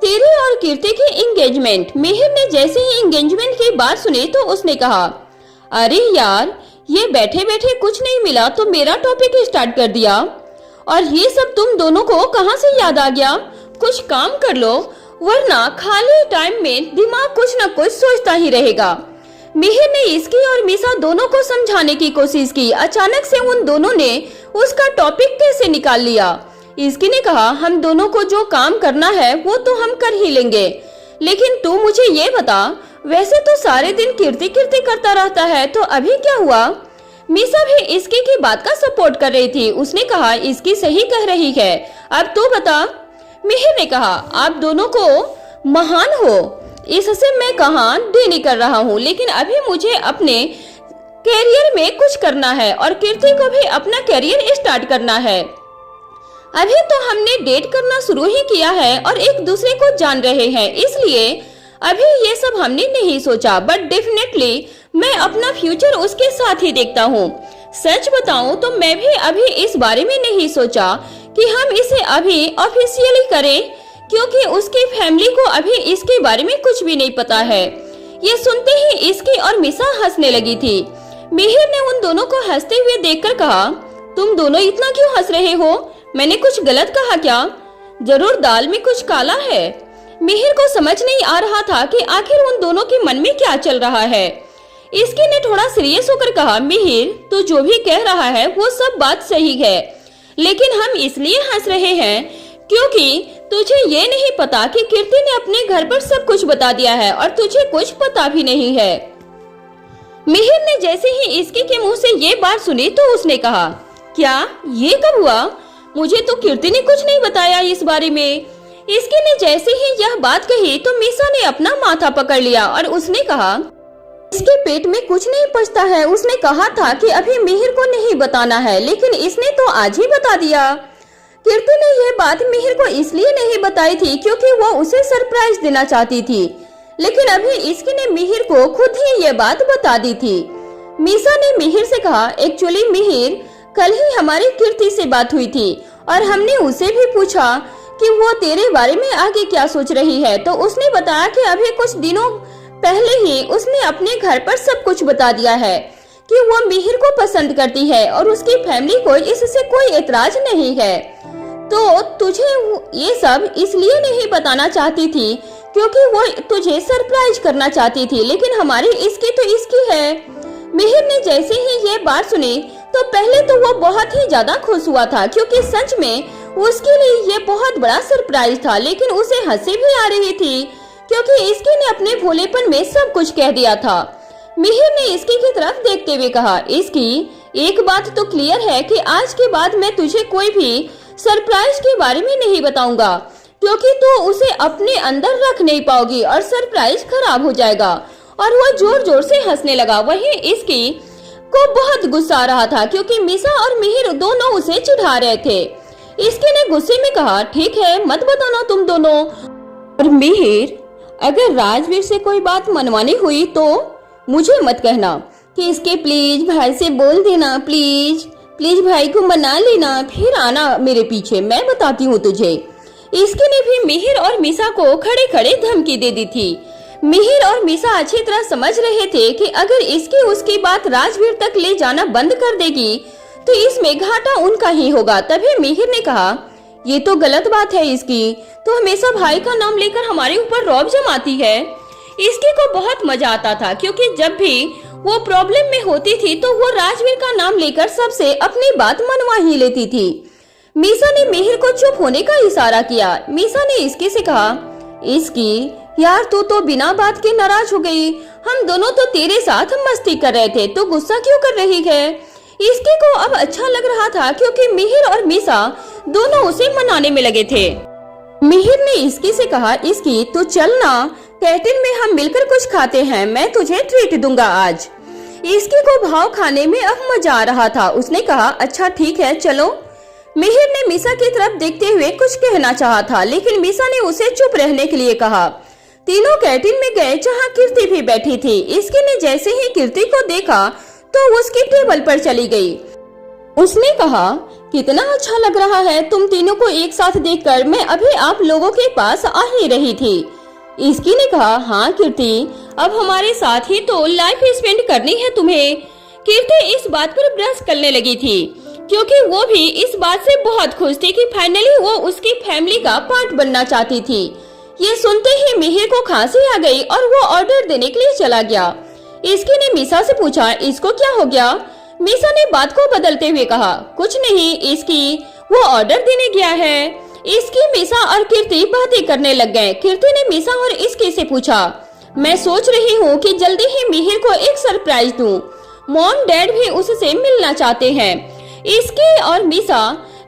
तेरी और कीर्ति की एंगेजमेंट। मिहिर ने जैसे ही एंगेजमेंट की बात सुनी तो उसने कहा, अरे यार, ये बैठे बैठे कुछ नहीं मिला तो मेरा टॉपिक स्टार्ट कर दिया। और ये सब तुम दोनों को कहाँ से याद आ गया? कुछ काम कर लो, वरना खाली टाइम में दिमाग कुछ न कुछ सोचता ही रहेगा। मिहिर ने इसकी और मीसा दोनों को समझाने की कोशिश की। अचानक से उन दोनों ने उसका टॉपिक कैसे निकाल लिया। इसकी ने कहा, हम दोनों को जो काम करना है वो तो हम कर ही लेंगे, लेकिन तू मुझे ये बता, वैसे तो सारे दिन कीर्ति कीर्ति करता रहता है, तो अभी क्या हुआ? मीसा भी इसकी की बात का सपोर्ट कर रही थी। उसने कहा, इसकी सही कह रही है, अब तू बता। मिहिर ने कहा, आप दोनों को महान हो, इससे मैं कहाँ डील कर रहा हूँ, लेकिन अभी मुझे अपने कैरियर में कुछ करना है और कीर्ति को भी अपना कैरियर स्टार्ट करना है। अभी तो हमने डेट करना शुरू ही किया है और एक दूसरे को जान रहे हैं, इसलिए अभी ये सब हमने नहीं सोचा, बट डेफिनेटली मैं अपना फ्यूचर उसके साथ ही देखता हूँ। सच बताऊं तो मैं भी अभी इस बारे में नहीं सोचा कि हम इसे अभी ऑफिशियली करें, क्योंकि उसकी फैमिली को अभी इसके बारे में कुछ भी नहीं पता है। ये सुनते ही इसकी और मिसा हंसने लगी थी। मिहिर ने उन दोनों को हंसते हुए देखकर कहा, तुम दोनों इतना क्यों हंस रहे हो? मैंने कुछ गलत कहा क्या? जरूर दाल में कुछ काला है। मिहिर को समझ नहीं आ रहा था कि आखिर उन दोनों के मन में क्या चल रहा है। इसकी ने थोड़ा सीरियस होकर कहा, मिहिर तो जो भी कह रहा है वो सब बात सही है, लेकिन हम इसलिए हंस रहे हैं क्योंकि तुझे ये नहीं पता कि कीर्ति ने अपने घर पर सब कुछ बता दिया है और तुझे कुछ पता भी नहीं है। मिहिर ने जैसे ही इसकी के मुंह से ये बात सुनी तो उसने कहा, क्या ये कब हुआ? मुझे तो कीर्ति ने कुछ नहीं बताया इस बारे में। इसकी ने जैसे ही यह बात कही तो मीसा ने अपना माथा पकड़ लिया और उसने कहा, इसके पेट में कुछ नहीं पचता है। उसने कहा था कि अभी मिहिर को नहीं बताना है, लेकिन इसने तो आज ही बता दिया। कीर्ति ने यह बात मिहिर को इसलिए नहीं बताई थी क्योंकि वो उसे सरप्राइज देना चाहती थी, लेकिन अभी इसकी ने मिहिर को खुद ही ये बात बता दी थी। मीसा ने मिहिर से कहा, एक्चुअली मिहिर, कल ही हमारी कीर्ति से बात हुई थी और हमने उसे भी पूछा कि वो तेरे बारे में आगे क्या सोच रही है, तो उसने बताया कि अभी कुछ दिनों पहले ही उसने अपने घर पर सब कुछ बता दिया है कि वो मिहिर को पसंद करती है और उसकी फैमिली को इससे कोई एतराज नहीं है। तो तुझे ये सब इसलिए नहीं बताना चाहती थी क्योंकि वो तुझे सरप्राइज करना चाहती थी, लेकिन हमारी इसकी तो इसकी है। मिहिर ने जैसे ही ये बात सुनी तो पहले तो वो बहुत ही ज्यादा खुश हुआ था क्योंकि सच में उसके लिए ये बहुत बड़ा सरप्राइज था, लेकिन उसे हंसी भी आ रही थी क्योंकि इसकी ने अपने भोलेपन में सब कुछ कह दिया था। मिहिर ने इसकी की तरफ देखते हुए कहा, इसकी एक बात तो क्लियर है कि आज के बाद मैं तुझे कोई भी सरप्राइज के बारे में नहीं बताऊंगा क्योंकि तू उसे अपने अंदर रख नहीं पाओगी और सरप्राइज खराब हो जाएगा। और वो जोर जोर से हंसने लगा। वहीं इसकी को बहुत गुस्सा आ रहा था क्योंकि मीसा और मिहिर दोनों उसे चिढ़ा रहे थे। इसके ने गुस्से में कहा, ठीक है, मत बताना तुम दोनों। और मिहिर, अगर राजवीर से कोई बात मनवानी हुई तो मुझे मत कहना कि इसके प्लीज भाई से बोल देना, प्लीज प्लीज भाई को मना लेना, फिर आना मेरे पीछे, मैं बताती हूँ तुझे। इसके ने भी मिहिर और मीसा को खड़े खड़े धमकी दे दी थी। मिहिर और मीसा अच्छी तरह समझ रहे थे कि अगर इसकी उसकी बात राजवीर तक ले जाना बंद कर देगी तो इसमें घाटा उनका ही होगा। तभी मिहिर ने कहा, ये तो गलत बात है, इसकी तो हमेशा भाई का नाम लेकर हमारे ऊपर रौब जमाती है। इसकी को बहुत मजा आता था क्योंकि जब भी वो प्रॉब्लम में होती थी तो वो राजवीर का नाम लेकर सबसे अपनी बात मनवा ही लेती थी। मीसा ने मिहिर को चुप होने का इशारा किया। मीसा ने इसकी से कहा, इसकी यार तू तो बिना बात के नाराज हो गई, हम दोनों तो तेरे साथ मस्ती कर रहे थे, तो गुस्सा क्यों कर रही है? इसके को अब अच्छा लग रहा था क्योंकि मिहिर और मीसा दोनों उसे मनाने में लगे थे। मिहिर ने इसकी से कहा, इसकी तो चलना, कैंटीन में हम मिलकर कुछ खाते हैं, मैं तुझे ट्रीट दूंगा आज। इसकी को भाव खाने में अब मजा आ रहा था। उसने कहा, अच्छा ठीक है चलो। मिहिर ने मीसा की तरफ देखते हुए कुछ कहना चाहा था, लेकिन मीसा ने उसे चुप रहने के लिए कहा। तीनों कैंटीन में गए जहाँ कीर्ति भी बैठी थी। इसकी ने जैसे ही कीर्ति को देखा तो उसकी टेबल पर चली गई। उसने कहा, कितना अच्छा लग रहा है तुम तीनों को एक साथ देखकर, मैं अभी आप लोगों के पास आ ही रही थी। इसकी ने कहा, हाँ कीर्ति, अब हमारे साथ ही तो लाइफ स्पेंड करनी है तुम्हें। कीर्ति इस बात पर ब्रश करने लगी थी क्योंकि वो भी इस बात से बहुत खुश थी कि फाइनली वो उसकी फैमिली का पार्ट बनना चाहती थी। ये सुनते ही मिहिर को खांसी आ गई और वो ऑर्डर देने के लिए चला गया। इसकी ने मीसा से पूछा, इसको क्या हो गया? मीसा ने बात को बदलते हुए कहा, कुछ नहीं, इसकी वो ऑर्डर देने गया है। इसकी मीसा और कीर्ति बातें करने लग गए। कीर्ति ने मीसा और इसकी से पूछा, मैं सोच रही हूँ कि जल्दी ही मिहिर को एक सरप्राइज दूं। मॉम डैड भी उससे मिलना चाहते हैं। इसकी और मीसा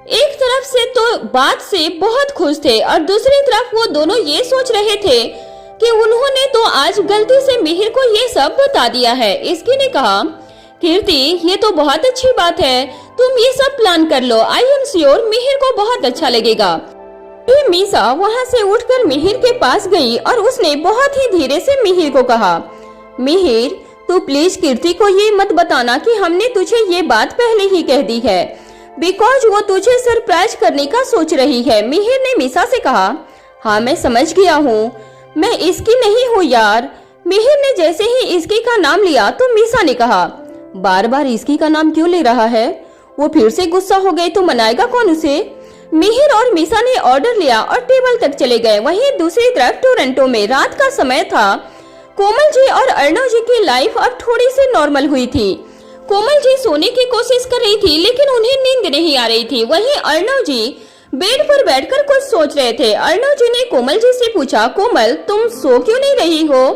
एक तरफ से तो बात से बहुत खुश थे और दूसरी तरफ वो दोनों ये सोच रहे थे कि उन्होंने तो आज गलती से मिहिर को ये सब बता दिया है। इसकी ने कहा, कीर्ति ये तो बहुत अच्छी बात है, तुम ये सब प्लान कर लो, आई एम श्योर मिहिर को बहुत अच्छा लगेगा। फिर मीसा वहाँ से उठकर मिहिर के पास गई और उसने बहुत ही धीरे से मिहिर को कहा, मिहिर तू प्लीज कीर्ति को ये मत बताना कि हमने तुझे ये बात पहले ही कह दी है, बिकॉज वो तुझे सरप्राइज करने का सोच रही है। मिहिर ने मीसा से कहा, हाँ मैं समझ गया हूँ, मैं इसकी नहीं हूँ यार। मिहिर ने जैसे ही इसकी का नाम लिया तो मीसा ने कहा, बार बार इसकी का नाम क्यों ले रहा है, वो फिर से गुस्सा हो गई तो मनाएगा कौन उसे। मिहिर और मीसा ने ऑर्डर लिया और टेबल तक चले गए। वहीं दूसरी तरफ टोरंटो में रात का समय था। कोमल जी और अर्णव जी की लाइफ अब थोड़ी सी नॉर्मल हुई थी। कोमल जी सोने की कोशिश कर रही थी लेकिन उन्हें नींद नहीं आ रही थी। वहीं अर्णव जी बेड पर बैठकर कुछ सोच रहे थे। अर्णव जी ने कोमल जी से पूछा, कोमल तुम सो क्यों नहीं रही हो।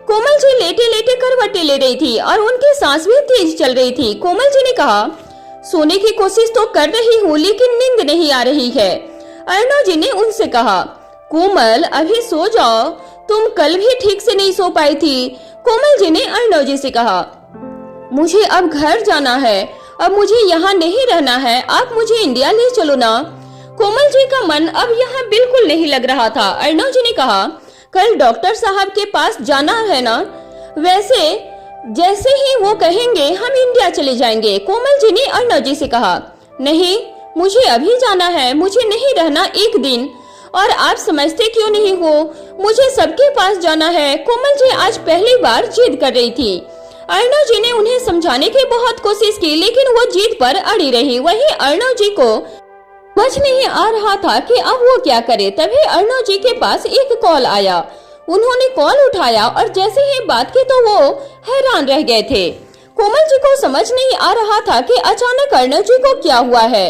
कोमल जी लेटे लेटे करवटें ले रही थी और उनकी सांस भी तेज चल रही थी। कोमल जी ने कहा, सोने की कोशिश तो कर रही हूँ लेकिन नींद नहीं आ रही है। अर्णव जी ने उनसे कहा, कोमल अभी सो जाओ, तुम कल भी ठीक से नहीं सो पाई थी। कोमल जी ने अर्णव जी से कहा, मुझे अब घर जाना है, अब मुझे यहाँ नहीं रहना है, आप मुझे इंडिया ले चलो ना। कोमल जी का मन अब यहाँ बिल्कुल नहीं लग रहा था। अर्णव जी ने कहा, कल डॉक्टर साहब के पास जाना है ना, वैसे जैसे ही वो कहेंगे हम इंडिया चले जाएंगे। कोमल जी ने अर्णव जी से कहा, नहीं मुझे अभी जाना है, मुझे नहीं रहना एक दिन, और आप समझते क्यों नहीं हो, मुझे सबके पास जाना है। कोमल जी आज पहली बार जिद कर रही थी। अर्णव जी ने उन्हें समझाने की बहुत कोशिश की लेकिन वो जिद पर अड़ी रही। वहीं अर्णव जी को समझ नहीं आ रहा था कि अब वो क्या करे। तभी अर्णव जी के पास एक कॉल आया। उन्होंने कॉल उठाया और जैसे ही बात की तो वो हैरान रह गए थे। कोमल जी को समझ नहीं आ रहा था कि अचानक अर्णव जी को क्या हुआ है।